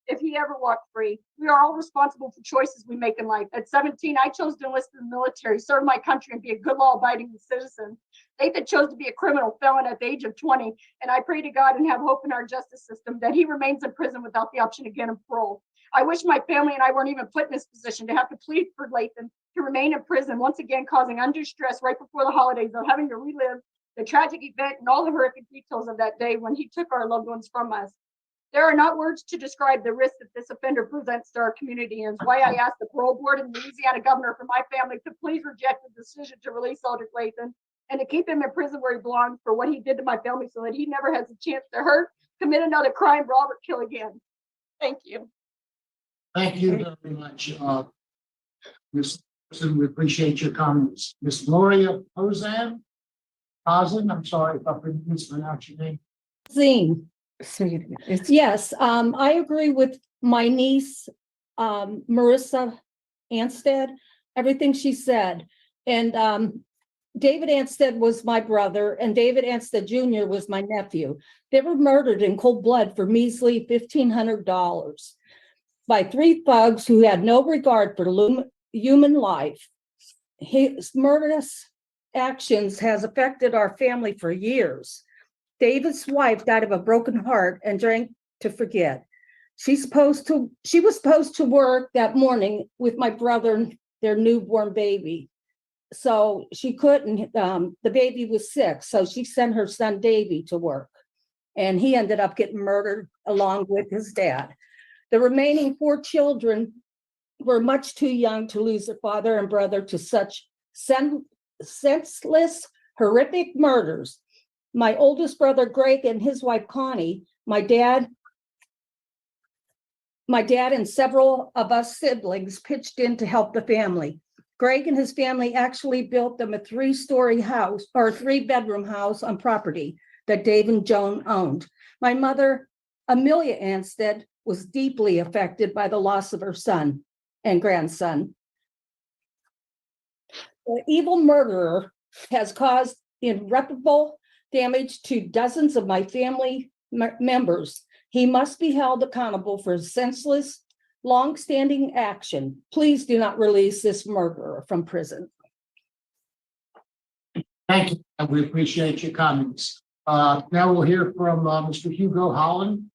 Speaker 10: if he ever walked free. We are all responsible for choices we make in life. At 17, I chose to enlist in the military, serve my country, and be a good law-abiding citizen. Lathen chose to be a criminal felon at the age of 20, and I pray to God and have hope in our justice system that he remains in prison without the option again of parole. I wish my family and I weren't even put in this position to have to plead for Lathen to remain in prison, once again causing undue stress right before the holidays of having to relive the tragic event and all the horrific details of that day when he took our loved ones from us. There are not words to describe the risk that this offender presents to our community, and is why I asked the parole board and Louisiana governor for my family to please reject the decision to release Aldric Lathen and to keep him in prison where he belongs for what he did to my family, so that he never has a chance to hurt, commit another crime, rob, or kill again. Thank you.
Speaker 2: Thank you very much, Ms. Wilson. We appreciate your comments. Ms. Gloria Ozan, I'm sorry if I mispronounced your name.
Speaker 11: Zine. Yes, I agree with my niece, Marissa Anstead, everything she said. And David Anstead was my brother, and David Anstead Jr. was my nephew. They were murdered in cold blood for measly $1,500 by three thugs who had no regard for human life. His murderous actions has affected our family for years. David's wife died of a broken heart and drank to forget. She was supposed to work that morning with my brother and their newborn baby. So she couldn't, the baby was sick, so she sent her son Davy to work. And he ended up getting murdered along with his dad. The remaining 4 children were much too young to lose their father and brother to such senseless, horrific murders. My oldest brother, Greg, and his wife, Connie, my dad and several of us siblings pitched in to help the family. Greg and his family actually built them a 3-story house or 3-bedroom house on property that Dave and Joan owned. My mother, Amelia Anstead, was deeply affected by the loss of her son and grandson. The evil murderer has caused irreparable damage to dozens of my family members. He must be held accountable for his senseless, long-standing action. Please do not release this murderer from prison.
Speaker 2: Thank you. We appreciate your comments. Now we'll hear from Mr. Hugo Holland.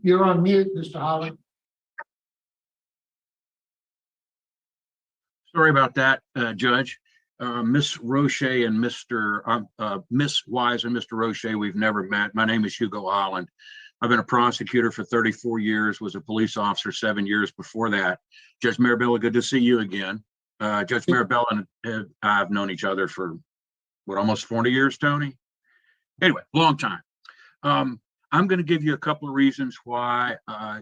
Speaker 2: You're on mute, Mr. Holland.
Speaker 12: Sorry about that, Judge. Miss Roche and Miss Wise and Mr. Roche, we've never met. My name is Hugo Holland. I've been a prosecutor for 34 years, was a police officer 7 years before that. Judge Marabella, good to see you again. Judge Marabella and I've known each other for, almost 40 years, Tony? Anyway, long time. I'm going to give you a couple of reasons why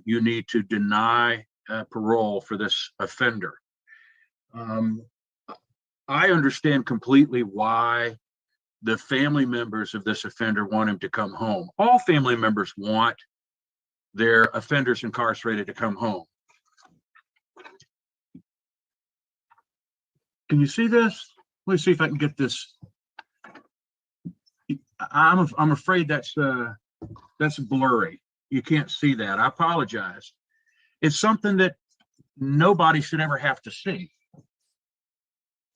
Speaker 12: you need to deny parole for this offender. I understand completely why the family members of this offender want him to come home. All family members want their offenders incarcerated to come home. Can you see this? Let me see if I can get this. I'm afraid that's blurry. You can't see that. I apologize. It's something that nobody should ever have to see.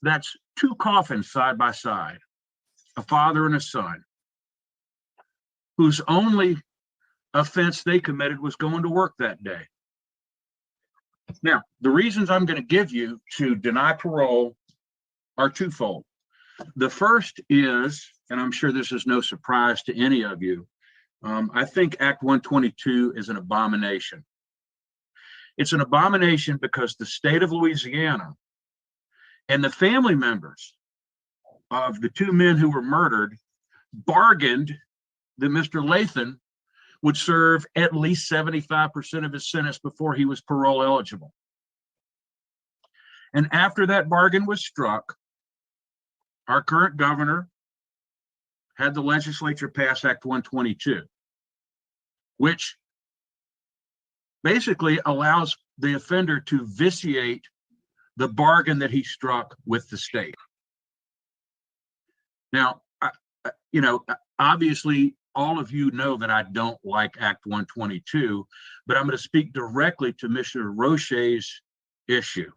Speaker 12: That's 2 coffins side by side, a father and a son, whose only offense they committed was going to work that day. Now, the reasons I'm going to give you to deny parole are twofold. The first is, and I'm sure this is no surprise to any of you, I think Act 122 is an abomination. It's an abomination because the state of Louisiana and the family members of the 2 men who were murdered bargained that Mr. Lathen would serve at least 75% of his sentence before he was parole eligible. And after that bargain was struck, our current governor had the legislature pass Act 122, which basically allows the offender to vitiate the bargain that he struck with the state. Now, you know, obviously, all of you know that I don't like Act 122, but I'm going to speak directly to Mr. Roche's issue.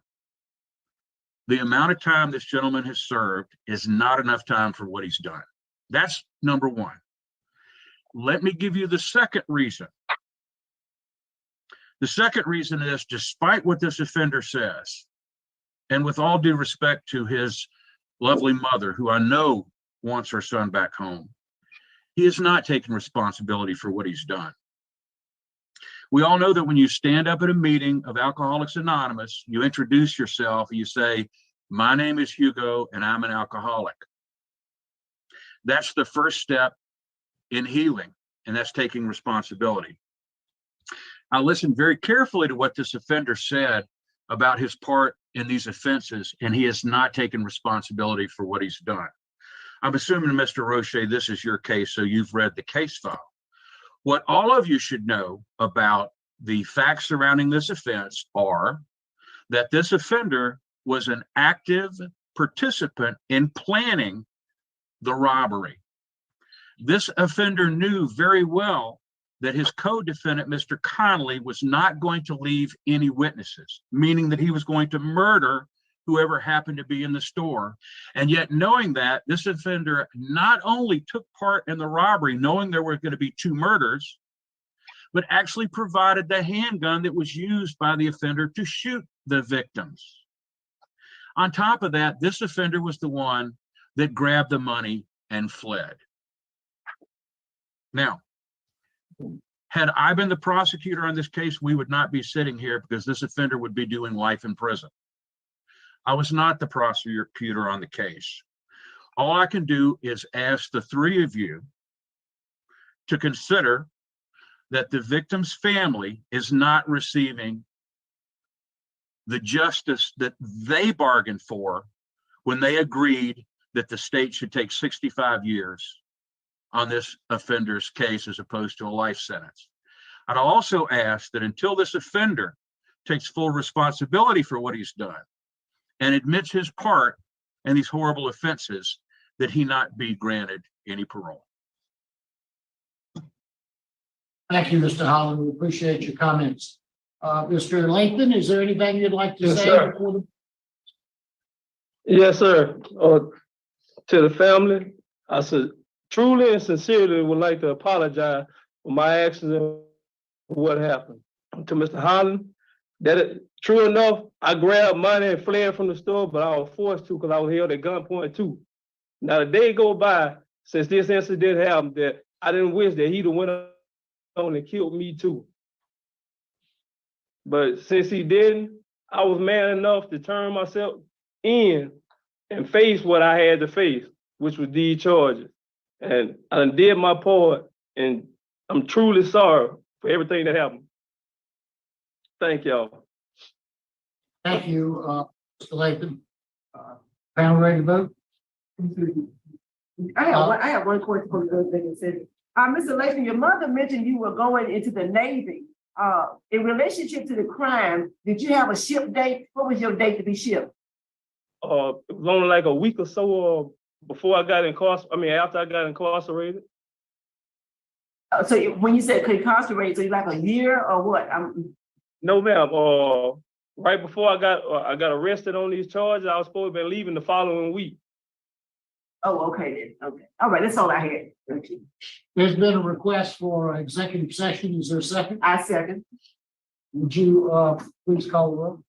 Speaker 12: The amount of time this gentleman has served is not enough time for what he's done. That's number one. Let me give you the second reason. The second reason is, despite what this offender says, and with all due respect to his lovely mother, who I know wants her son back home, he has not taken responsibility for what he's done. We all know that when you stand up at a meeting of Alcoholics Anonymous, you introduce yourself and you say, "My name is Hugo and I'm an alcoholic." That's the first step in healing, and that's taking responsibility. I listened very carefully to what this offender said about his part in these offenses, and he has not taken responsibility for what he's done. I'm assuming, Mr. Roche, this is your case, so you've read the case file. What all of you should know about the facts surrounding this offense are that this offender was an active participant in planning the robbery. This offender knew very well that his co-defendant, Mr. Connolly, was not going to leave any witnesses, meaning that he was going to murder whoever happened to be in the store. And yet, knowing that, this offender not only took part in the robbery, knowing there were going to be 2 murders, but actually provided the handgun that was used by the offender to shoot the victims. On top of that, this offender was the one that grabbed the money and fled. Now, had I been the prosecutor on this case, we would not be sitting here, because this offender would be doing life in prison. I was not the prosecutor on the case. All I can do is ask the 3 of you to consider that the victim's family is not receiving the justice that they bargained for when they agreed that the state should take 65 years on this offender's case as opposed to a life sentence. I'd also ask that until this offender takes full responsibility for what he's done and admits his part in these horrible offenses, that he not be granted any parole.
Speaker 2: Thank you, Mr. Holland. We appreciate your comments. Mr. Lathen, is there anything you'd like to
Speaker 4: Yes,
Speaker 2: say
Speaker 4: sir.
Speaker 2: before the?
Speaker 4: Yes, sir. To the family, I said, truly and sincerely would like to apologize for my actions and what happened. To Mr. Holland, true enough, I grabbed money and fled from the store, but I was forced to because I was held at gunpoint too. Now the day go by since this incident happened that I didn't wish that he'd have went on and killed me too. But since he didn't, I was man enough to turn myself in and face what I had to face, which was these charges. And I done did my part, and I'm truly sorry for everything that happened. Thank y'all.
Speaker 2: Thank you, Mr. Lathen. Panel ready to vote?
Speaker 13: I have one question for the thing that said, Mr. Lathen, your mother mentioned you were going into the Navy. In relationship to the crime, did you have a ship date? What was your date to be shipped?
Speaker 4: It was only like a week or so before I got incarcerated. After I got incarcerated.
Speaker 13: So when you said incarcerated, so you like a year or what?
Speaker 4: No, ma'am. Right before I got arrested on these charges, I was supposed to be leaving the following week.
Speaker 13: Oh, okay then. Okay. All right, that's all I had. Thank you.
Speaker 2: There's been a request for executive session. Is there a second?
Speaker 13: I second.
Speaker 2: Would you please call the roll?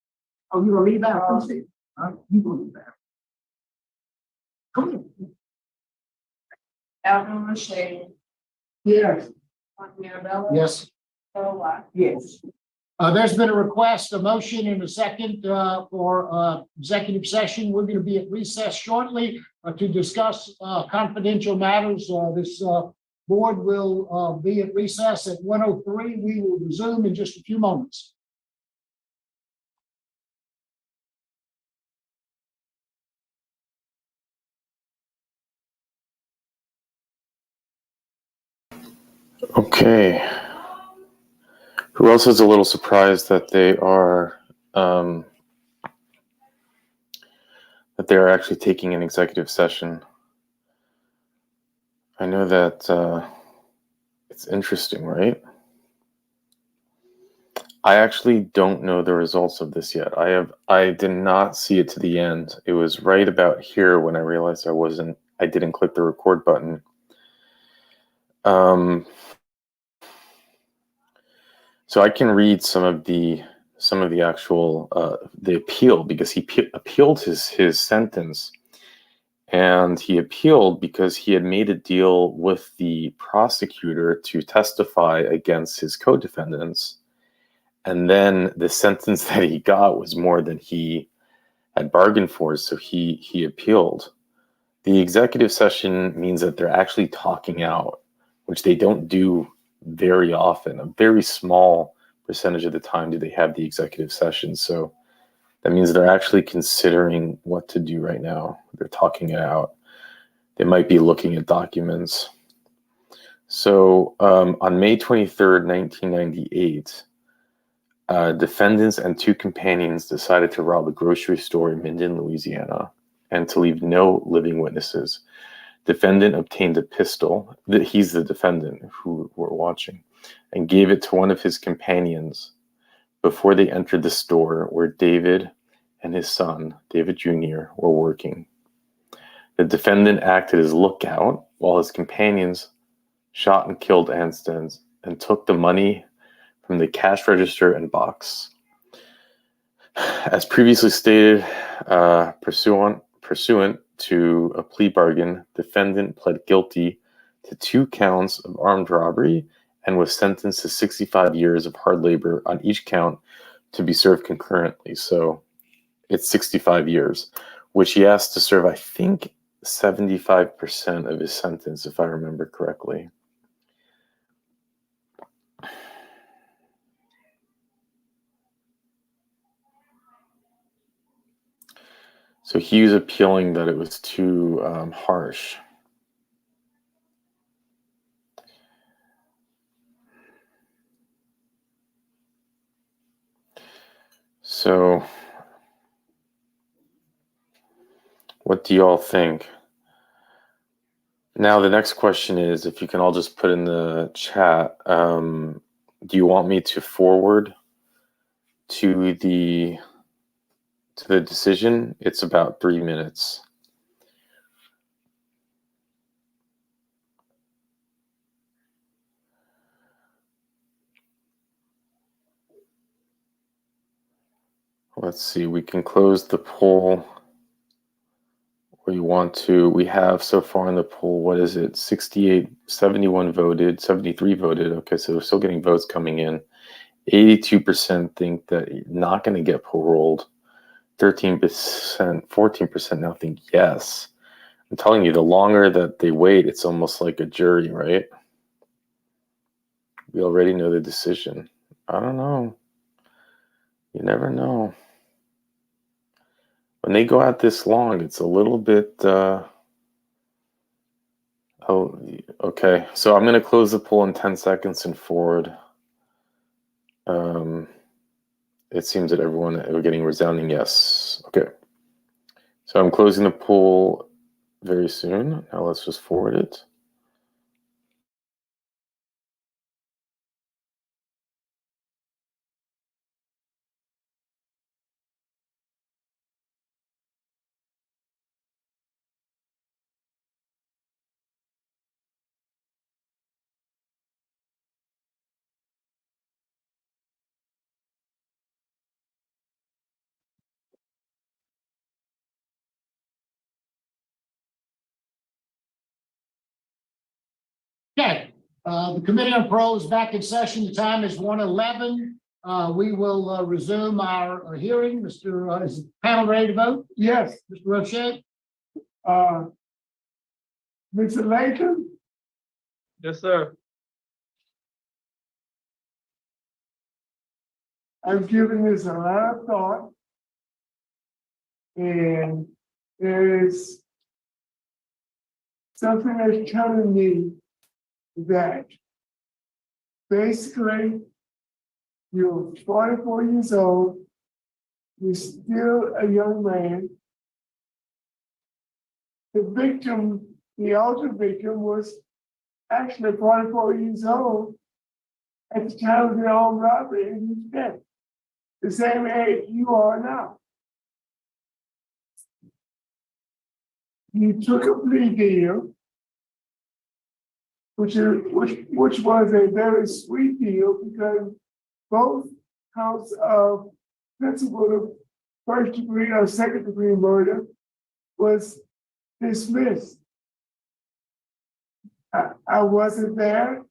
Speaker 13: Oh, you gonna leave out? You gonna leave out? Come on.
Speaker 9: Alvin Roche,
Speaker 2: Yes.
Speaker 9: Mirabella.
Speaker 2: Yes.
Speaker 9: Parole.
Speaker 13: Yes.
Speaker 2: There's been a request, a motion and a second for executive session. We're going to be at recess shortly to discuss confidential matters. This board will be at recess at 1:03. We will resume in just a few moments.
Speaker 1: Okay. Who else is a little surprised that they are actually taking an executive session? I know that it's interesting, right? I actually don't know the results of this yet. I did not see it to the end. It was right about here when I realized I didn't click the record button. So I can read some of the actual the appeal, because he appealed his sentence, and he appealed because he had made a deal with the prosecutor to testify against his co-defendants, and then the sentence that he got was more than he had bargained for, so he appealed. The executive session means that they're actually talking out, which they don't do very often. A very small percentage of the time do they have the executive session. So that means they're actually considering what to do right now. They're talking it out. They might be looking at documents. So on May 23rd, 1998, defendants and two companions decided to rob a grocery store in Minden, Louisiana, and to leave no living witnesses. Defendant obtained a pistol, he's the defendant who we're watching, and gave it to one of his companions before they entered the store where David and his son, David Jr., were working. The defendant acted as lookout while his companions shot and killed Ansteds and took the money from the cash register and box. As previously stated, pursuant to a plea bargain, defendant pled guilty to 2 counts of armed robbery and was sentenced to 65 years of hard labor on each count to be served concurrently. So it's 65 years, which he has to serve, I think, 75% of his sentence, if I remember correctly. So he was appealing that it was too harsh. So what do you all think? Now the next question is, if you can all just put in the chat, do you want me to forward to the decision? It's about 3 minutes. Let's see, we can close the poll. We want to, we have so far in the poll, what is it? 68, 71 voted, 73 voted. Okay, so we're still getting votes coming in. 82% think that you're not going to get paroled. 13%, 14% now think yes. I'm telling you, the longer that they wait, it's almost like a jury, right? We already know the decision. I don't know. You never know. When they go out this long, it's a little bit, oh, okay. So I'm going to close the poll in 10 seconds and forward. It seems that everyone are getting resounding yes. Okay. So I'm closing the poll very soon. Now let's just forward it.
Speaker 2: Okay, the Committee on Parole is back in session. The time is 1:11. We will resume our hearing. Is the panel ready to vote?
Speaker 5: Yes,
Speaker 2: Mr. Roche?
Speaker 5: Mr. Lathen,
Speaker 4: Yes, sir.
Speaker 5: I've given this a lot of thought. And there is something that's telling me that basically you're 44 years old, you're still a young man. The victim the older victim was actually 44 years old at the time of the armed robbery and his death, the same age you are now. You took a plea deal, which was a very sweet deal because both counts of principle of first degree or second degree murder was dismissed. I wasn't there.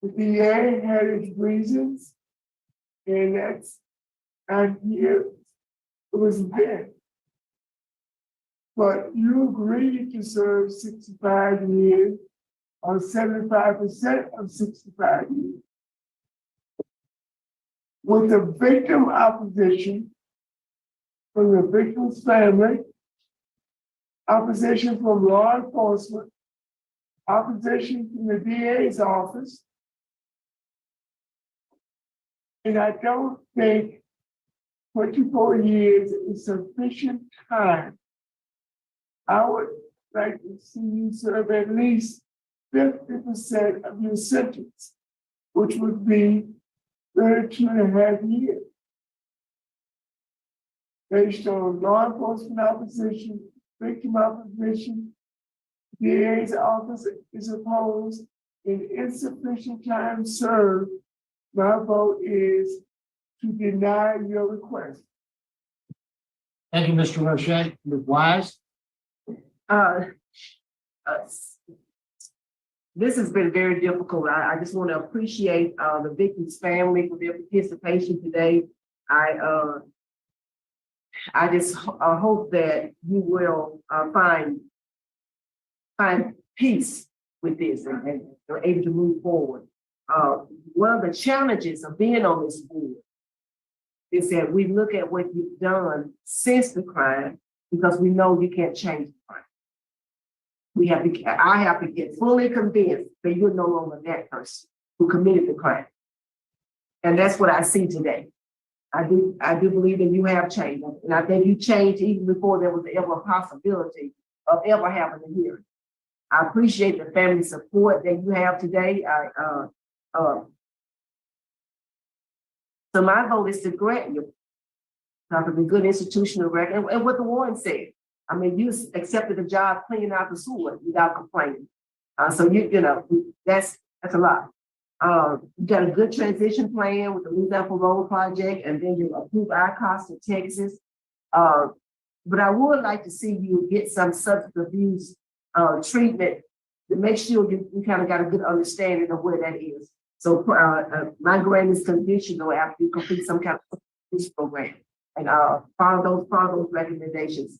Speaker 5: The DA had its reasons, and that's not here. It was there. But you agreed to serve 65 years or 75% of 65 years. With the victim opposition from the victim's family, opposition from law enforcement, opposition from the DA's office. And I don't think 24 years is sufficient time. I would like to see you serve at least 50% of your sentence, which would be 32.5 years. Based on law enforcement opposition, victim opposition, DA's office is opposed, and insufficient time served. My vote is to deny your request.
Speaker 2: Thank you, Mr. Roche. Ms. Wise?
Speaker 13: This has been very difficult. I just want to appreciate the victim's family for their participation today. I just hope that you will find peace with this and are able to move forward. One of the challenges of being on this board is that we look at what you've done since the crime because we know you can't change the crime. I have to get fully convinced that you're no longer that person who committed the crime. And that's what I see today. I do believe that you have changed. And I think you changed even before there was ever a possibility of ever having a hearing. I appreciate the family support that you have today. So my vote is to grant you a good institutional record and what the warden said. I mean, you accepted a job cleaning out the sewer without complaining. So you know, that's a lot. You got a good transition plan with the Lose Out Parole project, and then you approve ICOS to Texas. But I would like to see you get some substance abuse treatment to make sure you kind of got a good understanding of where that is. So my grant is conditional after you complete some kind of abuse program and follow those recommendations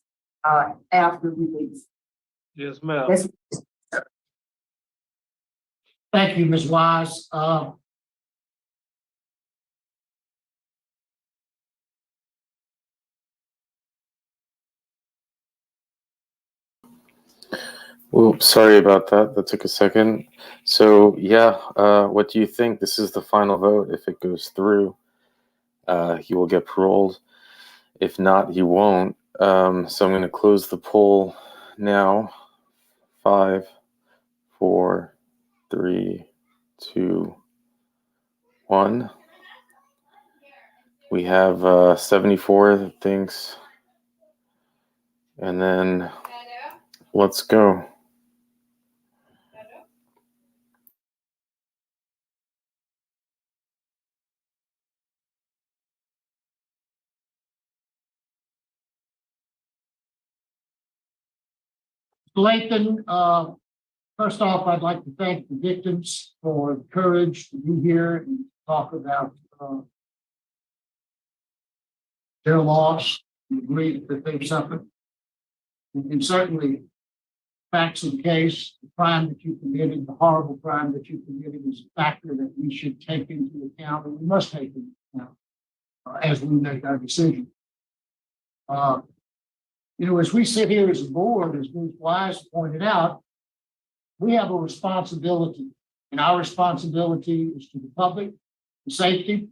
Speaker 13: after release.
Speaker 4: Yes, ma'am.
Speaker 2: Thank you, Ms. Wise.
Speaker 1: Well, sorry about that. That took a second. So yeah, what do you think? This is the final vote. If it goes through, he will get paroled. If not, he won't. So I'm going to close the poll now. 5, 4, 3, 2, 1. We have 74 that thinks. And then let's go.
Speaker 2: Lathen, first off, I'd like to thank the victims for the courage to be here and talk about their loss, the grief that they've suffered. And certainly, facts of the case, the crime that you committed, the horrible crime that you committed is a factor that we should take into account, and we must take into account as we make our decision. You know, as we sit here as a board, as Ms. Wise pointed out, we have a responsibility, and our responsibility is to the public, the safety,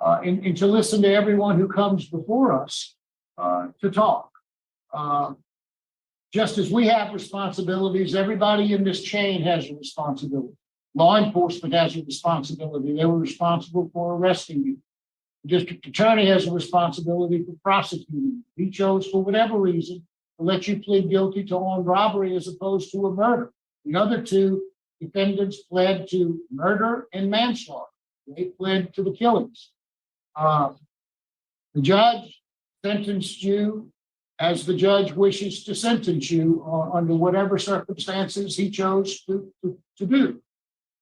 Speaker 2: and to listen to everyone who comes before us to talk. Just as we have responsibilities, everybody in this chain has a responsibility. Law enforcement has a responsibility. They were responsible for arresting you. The district attorney has a responsibility for prosecuting you. He chose, for whatever reason, to let you plead guilty to armed robbery as opposed to a murder. The other two defendants pled to murder and manslaughter. They pled to the killings. The judge sentenced you as the judge wishes to sentence you under whatever circumstances he chose to do.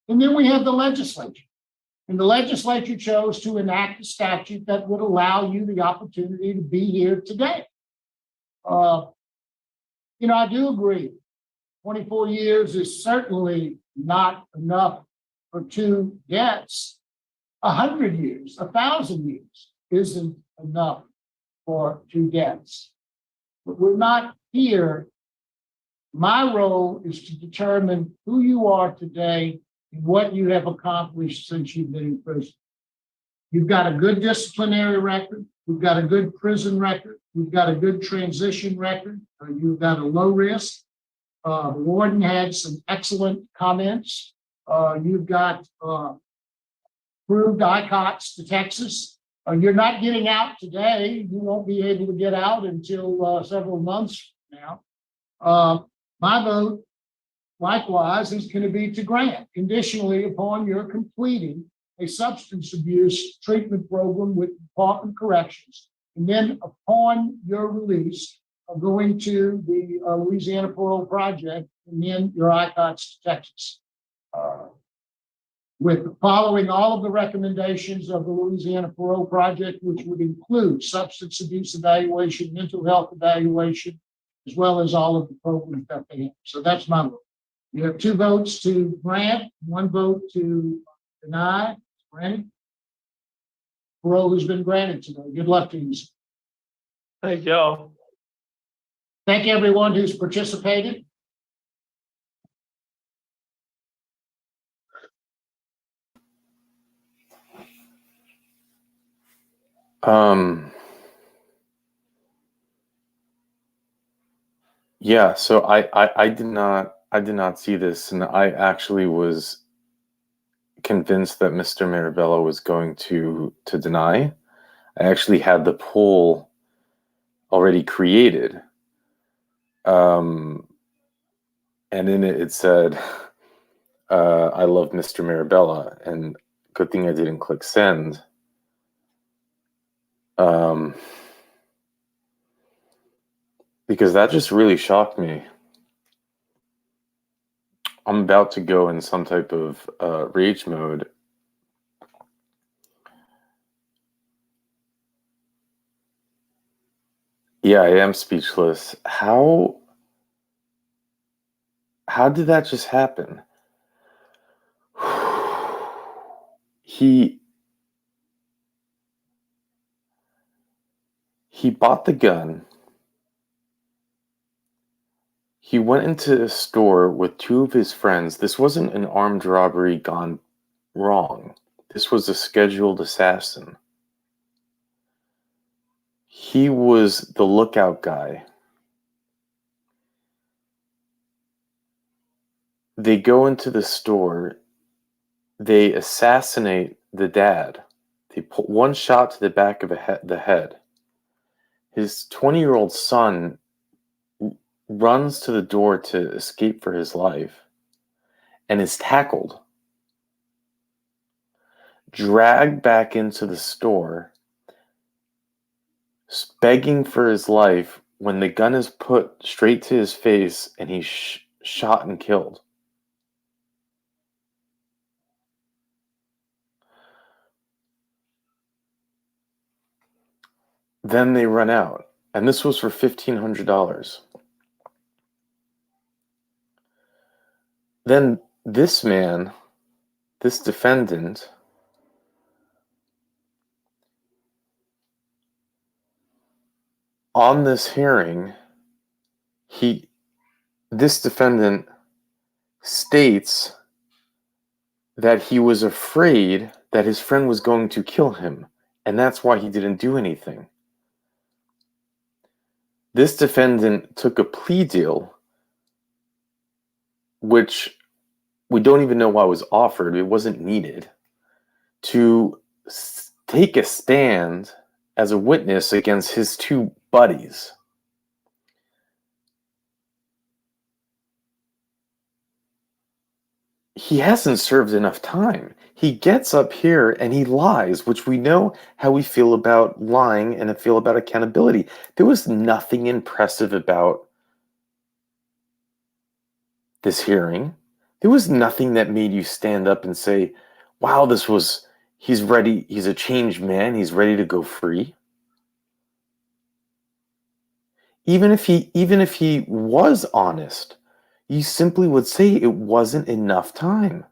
Speaker 2: And then we have the legislature. And the legislature chose to enact a statute that would allow you the opportunity to be here today. I do agree. 24 years is certainly not enough for 2 deaths. 100 years, 1,000 years isn't enough for 2 deaths. But we're not here. My role is to determine who you are today and what you have accomplished since you've been in prison. You've got a good disciplinary record. We've got a good prison record. We've got a good transition record. You've got a low risk. The warden had some excellent comments. You've got approved ICOTS to Texas. You're not getting out today. You won't be able to get out until several months from now. My vote, likewise, is going to be to grant, conditionally upon your completing a substance abuse treatment program with Department of Corrections, and then upon your release, going to the Louisiana Parole Project, and then your ICOTS to Texas. With following all of the recommendations of the Louisiana Parole Project, which would include substance abuse evaluation, mental health evaluation, as well as all of the programs that they have. So that's my vote. You have 2 votes to grant, 1 vote to deny. Granted. Parole has been granted today. Good luck to you.
Speaker 4: Thank y'all.
Speaker 2: Thank everyone who's participated.
Speaker 1: Yeah, so I did not see this, and I actually was convinced that Mr. Mirabella was going to deny. I actually had the poll already created. And in it said, I love Mr. Mirabella, and good thing I didn't click send. Because that just really shocked me. I'm about to go in some type of rage mode. Yeah, I am speechless. How did that just happen? He bought the gun. He went into a store with 2 of his friends. This wasn't an armed robbery gone wrong. This was a scheduled assassin. He was the lookout guy. They go into the store. They assassinate the dad. They put 1 shot to the back of the head. His 20-year-old son runs to the door to escape for his life and is tackled, dragged back into the store, begging for his life when the gun is put straight to his face and he's shot and killed. Then they run out, and this was for $1,500. Then this man, this defendant, on this hearing, this defendant states that he was afraid that his friend was going to kill him, and that's why he didn't do anything. This defendant took a plea deal, which we don't even know why was offered. It wasn't needed, to take a stand as a witness against his two buddies. He hasn't served enough time. He gets up here and he lies, which we know how we feel about lying and feel about accountability. There was nothing impressive about this hearing. There was nothing that made you stand up and say, wow, he's ready, he's a changed man, he's ready to go free. Even if he was honest, you simply would say it wasn't enough time.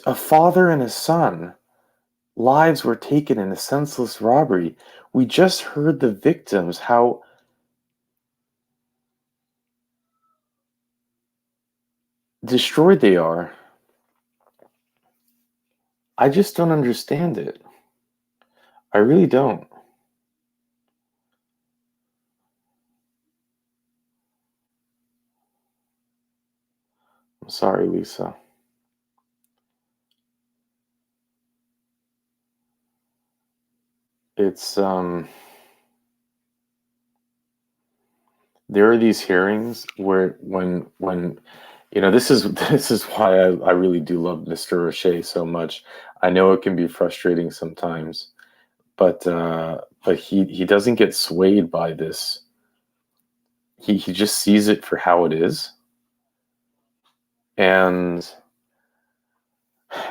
Speaker 1: A father and a son, lives were taken in a senseless robbery. We just heard the victims, how destroyed they are. I just don't understand it. I really don't. I'm sorry, Lisa. It's there are these hearings where when this is why I really do love Mr. Roche so much. I know it can be frustrating sometimes, but he doesn't get swayed by this. He just sees it for how it is. And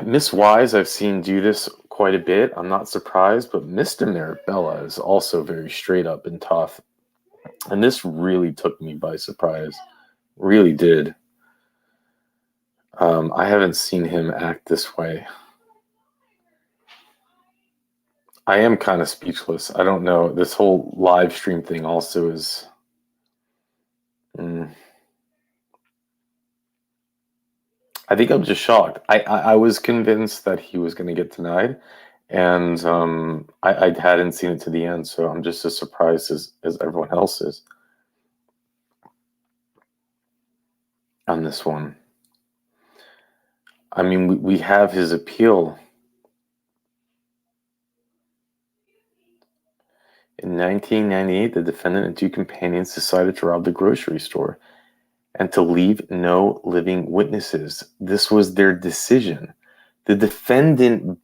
Speaker 1: Miss Wise, I've seen do this quite a bit. I'm not surprised, but Mr. Marabella is also very straight up and tough. And this really took me by surprise. Really did. I haven't seen him act this way. I am kind of speechless. I don't know. This whole live stream thing also is... I think I'm just shocked. I was convinced that he was going to get denied, and I hadn't seen it to the end, so I'm just as surprised as everyone else is on this one. I mean, we have his appeal. In 1998, the defendant and two companions decided to rob the grocery store and to leave no living witnesses. This was their decision. The defendant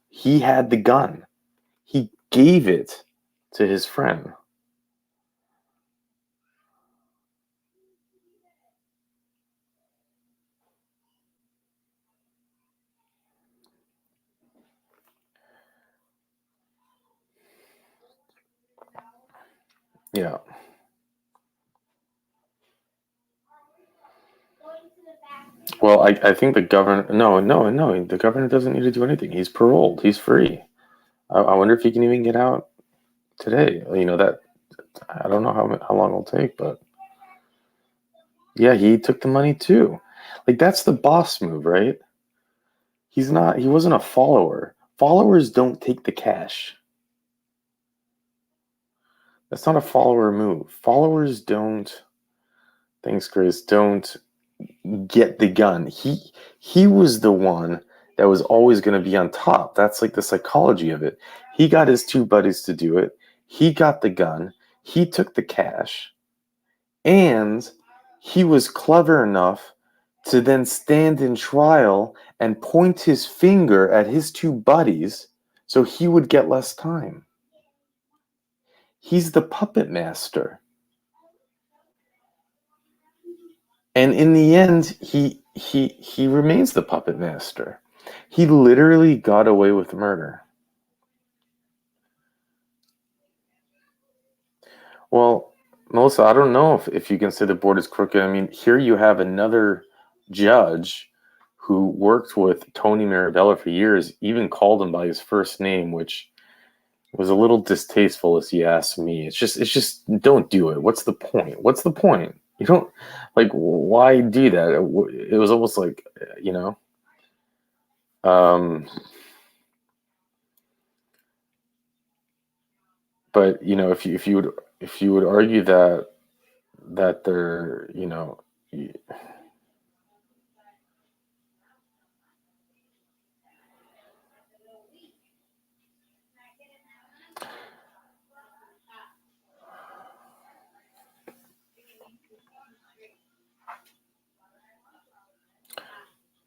Speaker 1: he had the gun. He gave it to his friend. Yeah. Well, I think the governor, no, the governor doesn't need to do anything. He's paroled. He's free. I wonder if he can even get out today. I don't know how long it'll take, but yeah, he took the money too. Like, that's the boss move, right? He wasn't a follower. Followers don't take the cash. That's not a follower move. Followers don't, thanks, Grace, don't get the gun. He was the one that was always going to be on top. That's like the psychology of it. He got his two buddies to do it. He got the gun. He took the cash. And he was clever enough to then stand in trial and point his finger at his two buddies so he would get less time. He's the puppet master. And in the end, he remains the puppet master. He literally got away with murder. Well, Melissa, I don't know if you can say the board is crooked. I mean, here you have another judge who worked with Tony Marabella for years, even called him by his first name, which was a little distasteful, if you ask me. It's just don't do it. What's the point? What's the point? You don't, like, why do that? It was almost like, But you know, if you would argue that they're, you know,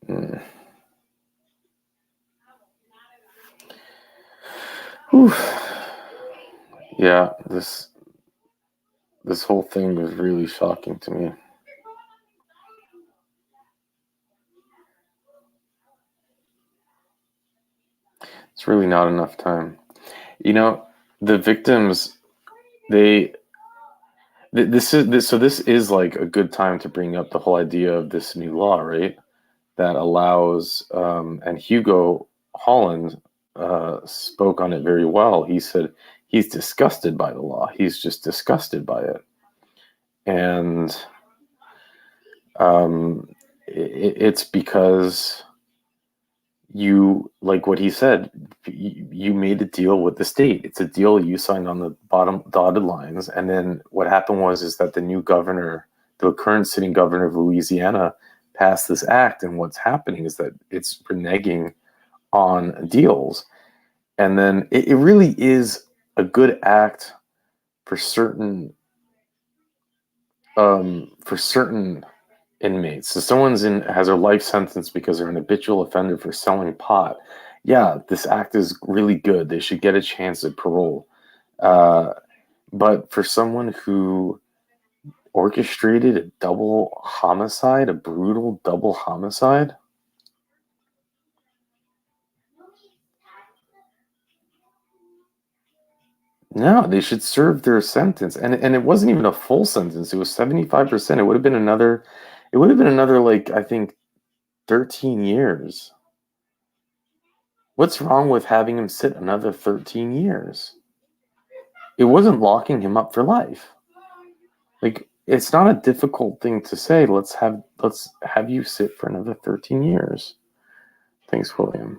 Speaker 1: mm. Whew. Yeah, this whole thing was really shocking to me. It's really not enough time. You know, the victims, they this is like a good time to bring up the whole idea of this new law, right? That allows and Hugo Holland spoke on it very well. He said he's disgusted by the law. He's just disgusted by it. And it's because you, like what he said, you made a deal with the state. It's a deal you signed on the bottom dotted lines. And then what happened is that the new governor, the current sitting governor of Louisiana, passed this act. And what's happening is that it's reneging on deals. And then it really is a good act for certain inmates. So someone's has a life sentence because they're an habitual offender for selling pot. Yeah, this act is really good. They should get a chance at parole. But for someone who orchestrated a double homicide, a brutal double homicide, no, they should serve their sentence. And it wasn't even a full sentence. It was 75%. It would have been another, like, I think 13 years. What's wrong with having him sit another 13 years? It wasn't locking him up for life. Like, it's not a difficult thing to say, let's have you sit for another 13 years. Thanks, William.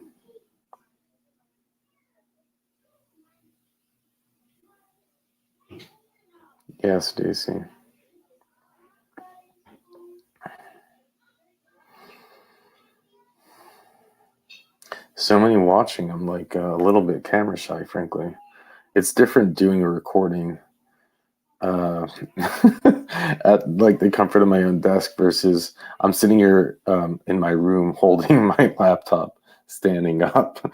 Speaker 1: Yeah, Stacy. So many watching. I'm like a little bit camera shy, frankly. It's different doing a recording at like the comfort of my own desk versus I'm sitting here in my room holding my laptop, standing up,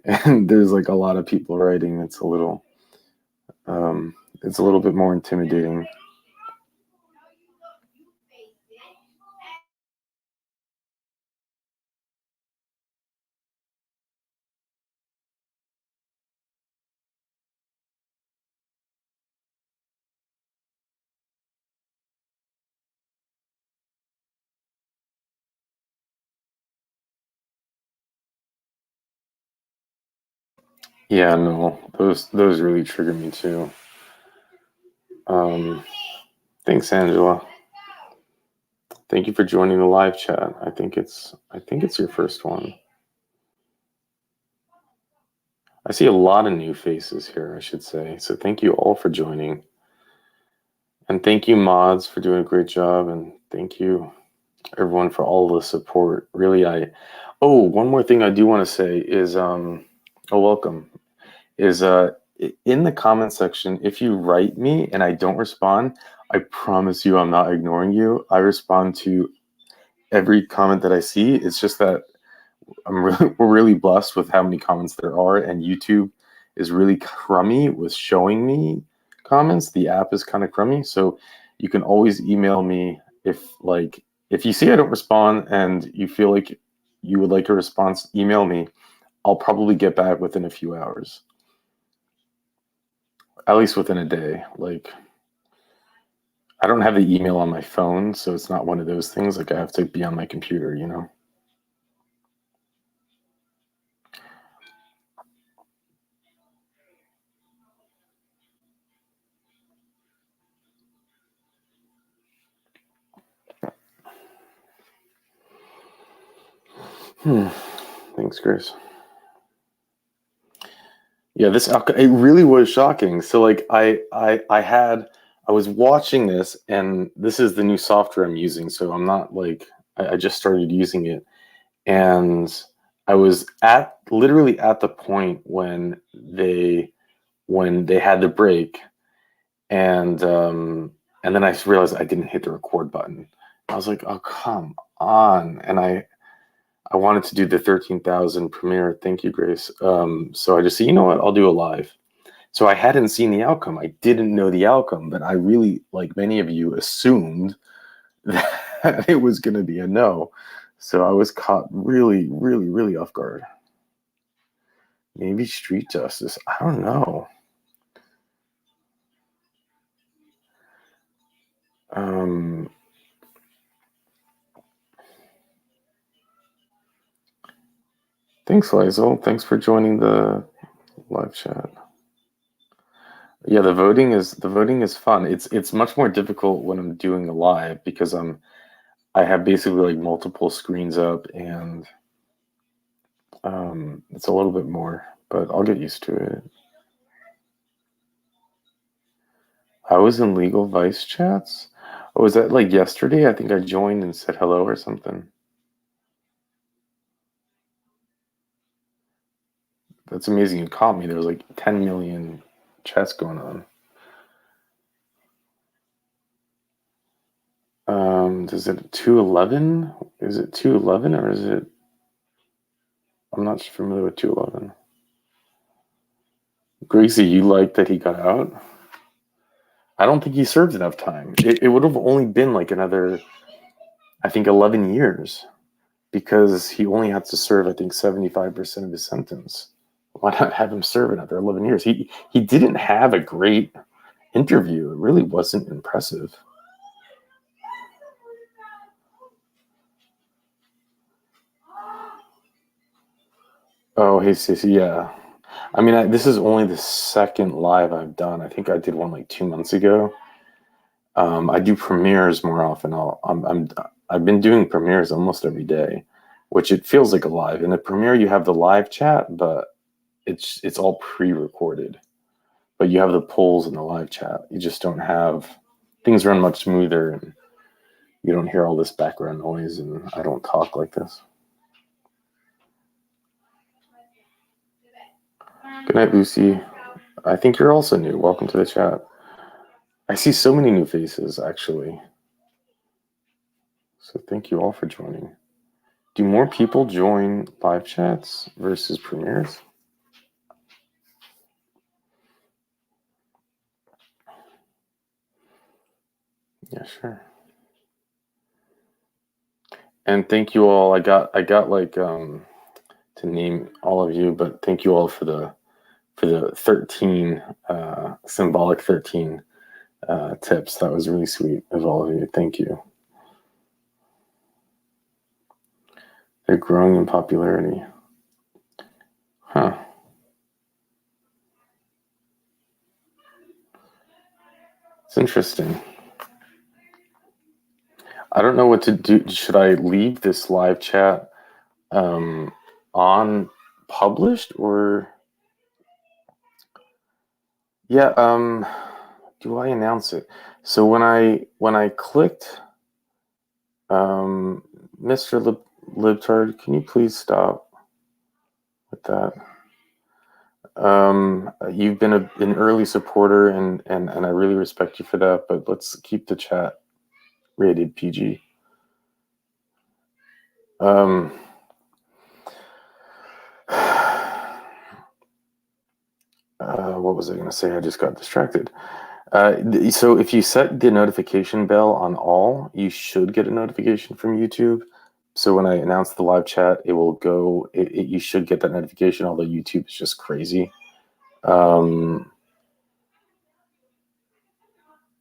Speaker 1: and there's like a lot of people writing. It's a little bit more intimidating. Yeah, no, those really trigger me too. Thanks, Angela. Thank you for joining the live chat. I think it's your first one. I see a lot of new faces here, I should say. So thank you all for joining. And thank you, mods, for doing a great job. And thank you, everyone, for all the support. Really, one more thing I do want to say is, welcome, is in the comment section, if you write me and I don't respond, I promise you I'm not ignoring you. I respond to every comment that I see. It's just that we're really blessed with how many comments there are, and YouTube is really crummy with showing me comments. The app is kind of crummy, so you can always email me if you see I don't respond and you feel like you would like a response. Email me. I'll probably get back within a few hours, at least within a day. Like, I don't have the email on my phone, so it's not one of those things. Like, I have to be on my computer, you know. Thanks Thanks, Grace. Yeah, it really was shocking. So like I was watching this, and this is the new software I'm using. So I'm not like I just started using it, and I was literally at the point when they had the break, and then I realized I didn't hit the record button. I was like, oh, come on. And I wanted to do the 13,000 premiere. Thank you, Grace. So I just said, you know what, I'll do a live. So I hadn't seen the outcome. I didn't know the outcome, but I really, like many of you, assumed that it was going to be a no. So I was caught really, really, really off guard. Maybe street justice. I don't know. Thanks, Lizel. Thanks for joining the live chat. Yeah, the voting is fun. It's much more difficult when I'm doing a live because I have basically like multiple screens up, and it's a little bit more, but I'll get used to it. I was in legal vice chats. Oh, was that like yesterday? I think I joined and said hello or something. That's amazing. You caught me. There was like 10 million chats going on. Is it 211? Is it 211 or is it? I'm not familiar with 211. Gracie, you like that he got out? I don't think he served enough time. It would have only been like another, I think, 11 years because he only had to serve, I think, 75% of his sentence. Why not have him serve another 11 years? He didn't have a great interview. It really wasn't impressive. Oh, hey, Sissy, yeah. I mean, this is only the second live I've done. I think I did one like 2 months ago. I do premieres more often. I've been doing premieres almost every day, which it feels like a live. In a premiere, you have the live chat, but it's all pre-recorded. But you have the polls in the live chat. You just don't have, things run much smoother, and you don't hear all this background noise, and I don't talk like this. Good night, Lucy. I think you're also new. Welcome to the chat. I see so many new faces, actually. So thank you all for joining. Do more people join live chats versus premieres? Yeah, sure. And thank you all. I got like to name all of you, but thank you all for the 13 symbolic 13 tips. That was really sweet of all of you. Thank you. They're growing in popularity. Huh. It's interesting. I don't know what to do. Should I leave this live chat on published or? Yeah. Do I announce it? So when I clicked, Mr. Libtard, can you please stop with that? You've been an early supporter, and I really respect you for that. But let's keep the chat rated PG. What was I going to say? I just got distracted. So if you set the notification bell on all, you should get a notification from YouTube. So when I announce the live chat, it will go. You should get that notification. Although YouTube is just crazy.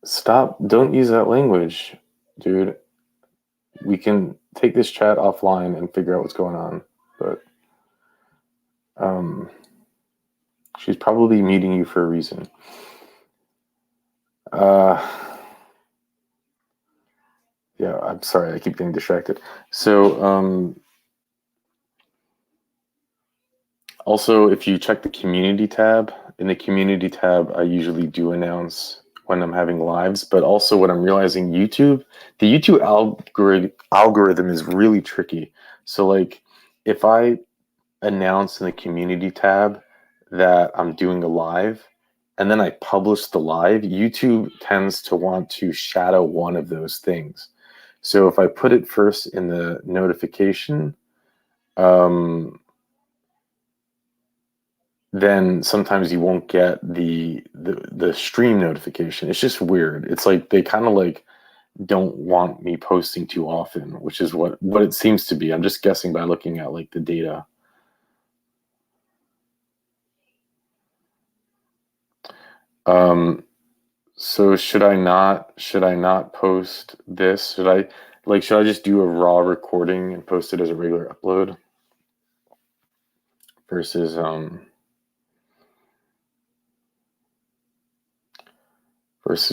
Speaker 1: Stop! Don't use that language, dude. We can take this chat offline and figure out what's going on. But she's probably meeting you for a reason. Yeah, I'm sorry. I keep getting distracted. So Also, if you check the community tab, in the community tab, I usually do announce when I'm having lives, but also what I'm realizing the YouTube algorithm is really tricky. So like if I announce in the community tab that I'm doing a live and then I publish the live, YouTube tends to want to shadow one of those things. So if I put it first in the notification, then sometimes you won't get the stream notification. It's just weird. It's like they kind of like don't want me posting too often, which is what it seems to be. I'm just guessing by looking at like the data. So should I not post this? Should I just do a raw recording and post it as a regular upload versus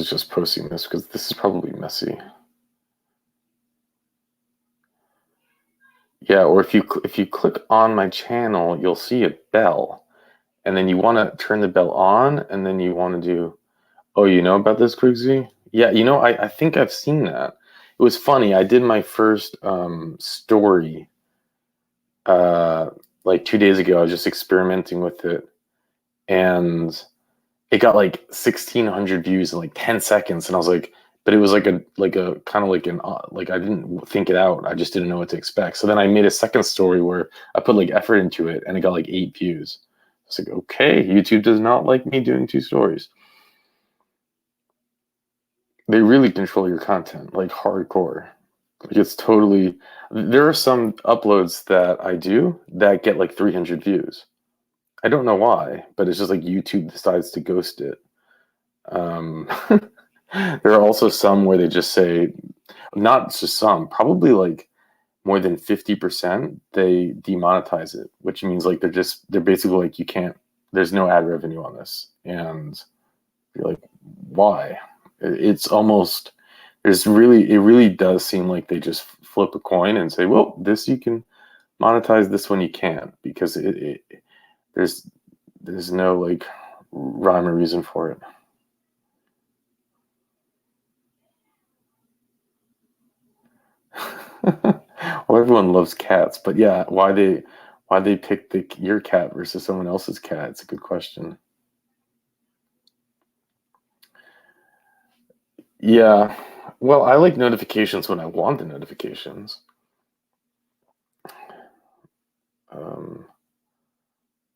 Speaker 1: just posting this, because this is probably messy. Yeah, or if you click on my channel, you'll see a bell, and then you want to turn the bell on, and then you want to do. Oh, you know about this, Grigsby? Yeah, I think I've seen that. It was funny. I did my first story like 2 days ago. I was just experimenting with it, and it got like 1,600 views in like 10 seconds, and I was like, but it was like a kind of like an like I didn't think it out. I just didn't know what to expect. So then I made a second story where I put like effort into it, and it got like 8 views. It's like, okay, YouTube does not like me doing 2 stories. They really control your content, like hardcore. Like it's totally. There are some uploads that I do that get like 300 views. I don't know why, but it's just like YouTube decides to ghost it. There are also some where they just say, not just some, probably like more than 50%, they demonetize it, which means like they're basically like, you can't, there's no ad revenue on this. And you're like, why? It's almost, it really does seem like they just flip a coin and say, well, this you can monetize, this one you can't, because there's no like rhyme or reason for it. Well, everyone loves cats, but yeah, why they pick your cat versus someone else's cat? It's a good question. Yeah, well, I like notifications when I want the notifications.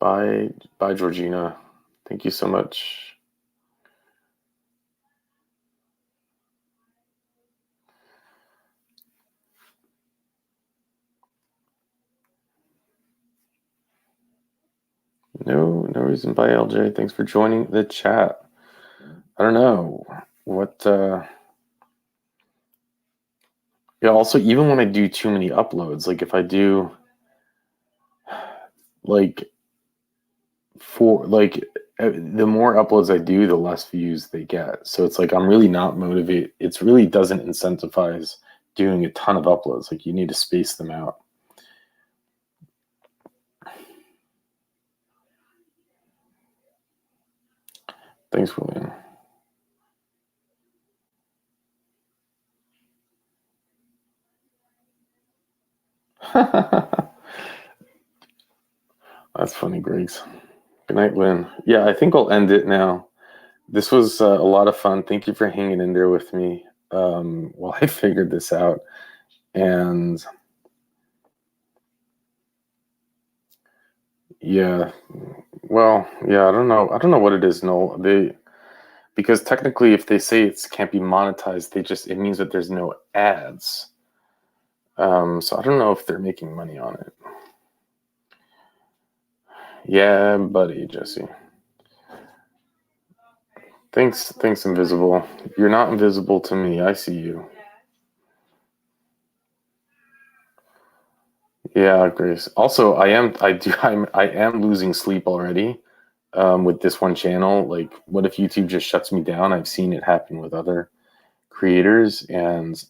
Speaker 1: Bye, Georgina. Thank you so much. No reason. Bye, LJ. Thanks for joining the chat. I don't know what. Yeah. Also, even when I do too many uploads, like if I do, like, the more uploads I do, the less views they get. So it's like I'm really not motivated. It really doesn't incentivize doing a ton of uploads. Like you need to space them out. Thanks, William. That's funny, Grace. Good night, Lynn. Yeah, I think I'll end it now. This was a lot of fun. Thank you for hanging in there with me while I figured this out. And yeah, well, yeah, I don't know what it is, Noel. Because technically, if they say it can't be monetized, it means that there's no ads. So I don't know if they're making money on it. Yeah, buddy, Jesse. Thanks, Invisible. You're not invisible to me. I see you. Yeah, Grace. Also, I am losing sleep already with this one channel. Like, what if YouTube just shuts me down? I've seen it happen with other creators, and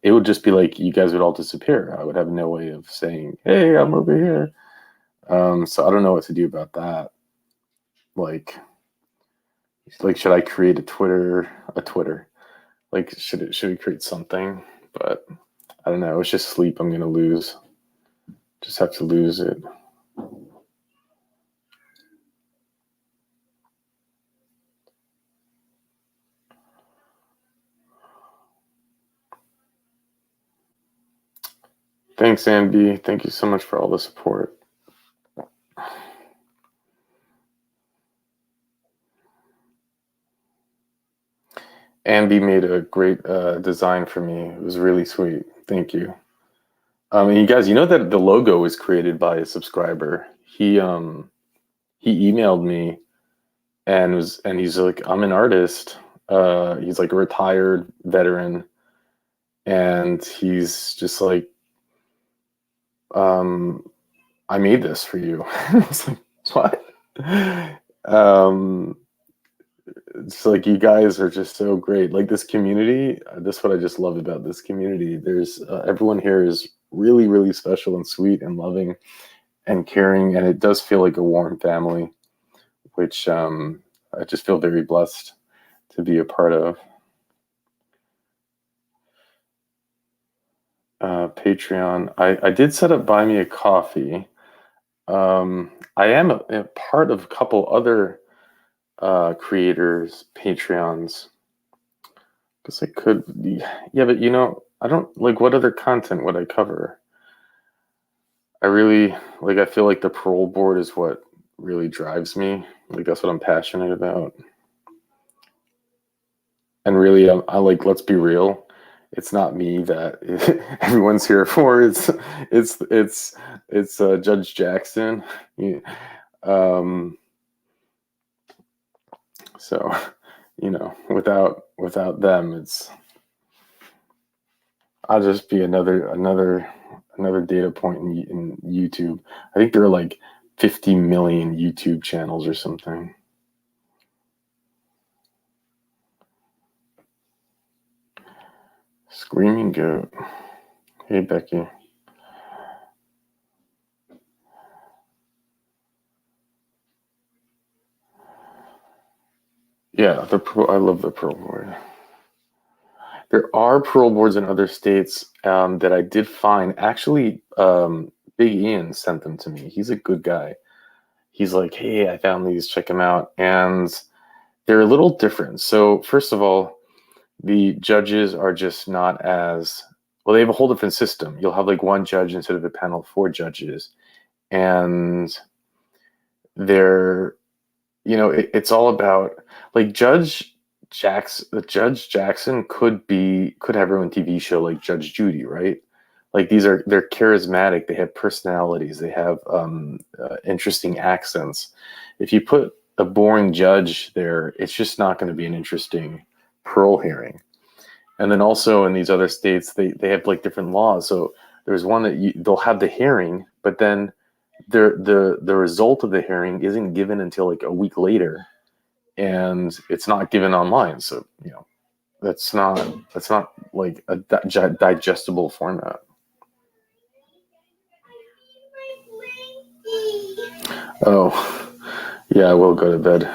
Speaker 1: it would just be like you guys would all disappear. I would have no way of saying, "Hey, I'm over here." So I don't know what to do about that. Like should I create a Twitter? Like, should we create something? But I don't know. It's just sleep. I'm gonna lose. Just have to lose it. Thanks, Andy. Thank you so much for all the support. Andy made a great design for me. It was really sweet. Thank you. And you guys, you know that the logo was created by a subscriber. He emailed me and he's like, I'm an artist. He's like a retired veteran, and he's just like, I made this for you. I was like, what? It's like, you guys are just so great. Like, this community, that's what I just love about this community. There's everyone here is really, really special and sweet and loving and caring, and it does feel like a warm family, which I just feel very blessed to be a part of. Patreon. I did set up Buy Me a Coffee. I am a part of a couple other creators' Patreons. Guess I could, yeah, but you know, I don't like, what other content would I cover? I really like, I feel like the parole board is what really drives me. Like, that's what I'm passionate about. And really, I like, let's be real. It's not me that everyone's here for. It's Judge Jackson. So, you know, without them, I'll just be another data point in YouTube. I think there are like 50 million YouTube channels or something. Screaming Goat. Hey, Becky. Yeah, I love the parole board. There are parole boards in other states that I did find. Actually, Big Ian sent them to me. He's a good guy. He's like, hey, I found these, check them out. And they're a little different. So first of all, the judges are just not as, well, they have a whole different system. You'll have like one judge instead of a panel of 4 judges. And they're, you know, it's all about, like, Judge Jackson could have her own TV show like Judge Judy, right? Like, they're charismatic, they have personalities, they have interesting accents. If you put a boring judge there, it's just not going to be an interesting parole hearing. And then also in these other states, they have like different laws. So there's one that they'll have the hearing, but then the result of the hearing isn't given until like a week later, and it's not given online. So, you know, that's not like a digestible format. Oh, yeah, I will go to bed.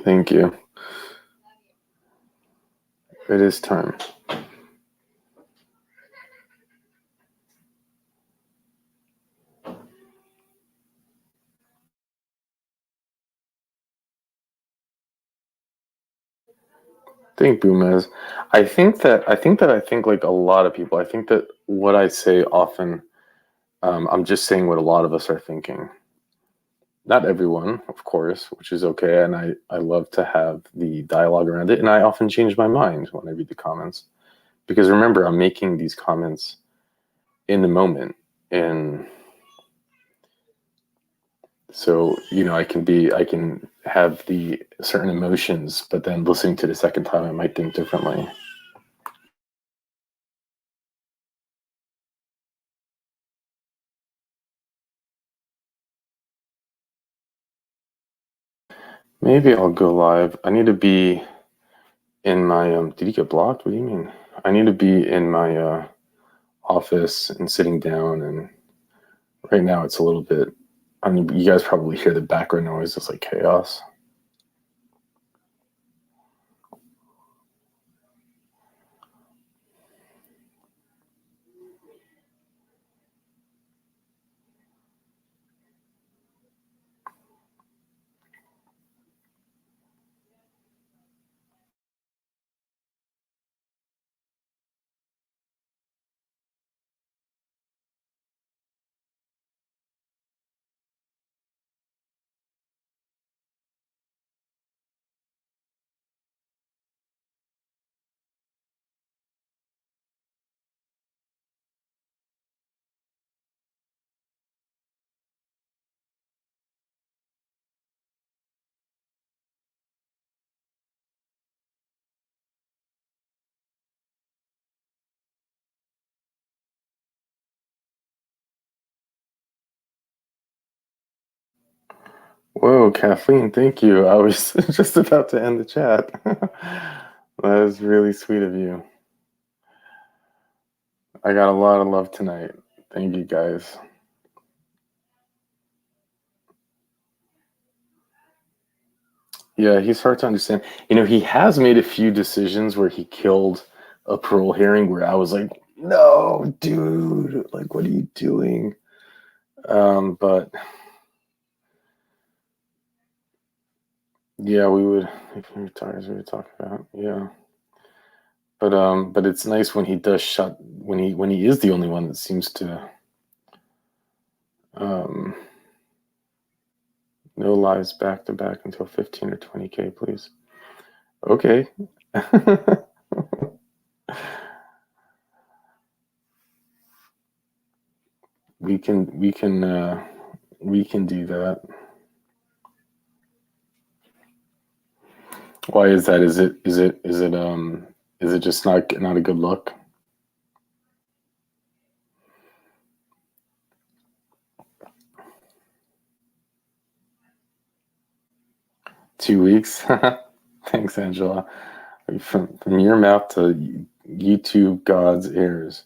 Speaker 1: Thank you. It is time. Thank Boomez. I think like a lot of people, I think that what I say often, I'm just saying what a lot of us are thinking. Not everyone, of course, which is okay. And I love to have the dialogue around it. And I often change my mind when I read the comments, because remember, I'm making these comments in the moment. And so, you know, I can have the certain emotions, but then listening to the second time, I might think differently. Maybe I'll go live. I need to be in my, did you get blocked? What do you mean? I need to be in my office and sitting down and Right now it's a little bit, I mean, you guys probably hear the background noise. It's like chaos. Whoa, Kathleen, thank you. I was just about to end the chat. That is really sweet of you. I got a lot of love tonight. Thank you, guys. Yeah, he's hard to understand. You know, he has made a few decisions where he killed a parole hearing where I was like, no, dude, like, what are you doing? But yeah, we would, if he retires, we would talk about, yeah. But it's nice when he does shut, when he is the only one that seems to, no lives back to back until 15 or 20K, please. Okay. we can do that. Why is that? Is it just not a good look? Two weeks? Thanks, Angela. From your mouth to YouTube God's ears.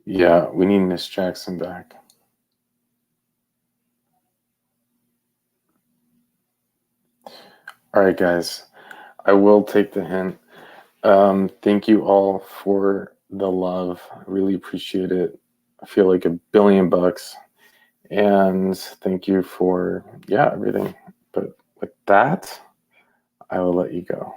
Speaker 1: Yeah, we need Miss Jackson back. All right, guys. I will take the hint. Thank you all for the love. I really appreciate it. I feel like $1 billion. And thank you for, yeah, everything. But with that, I will let you go.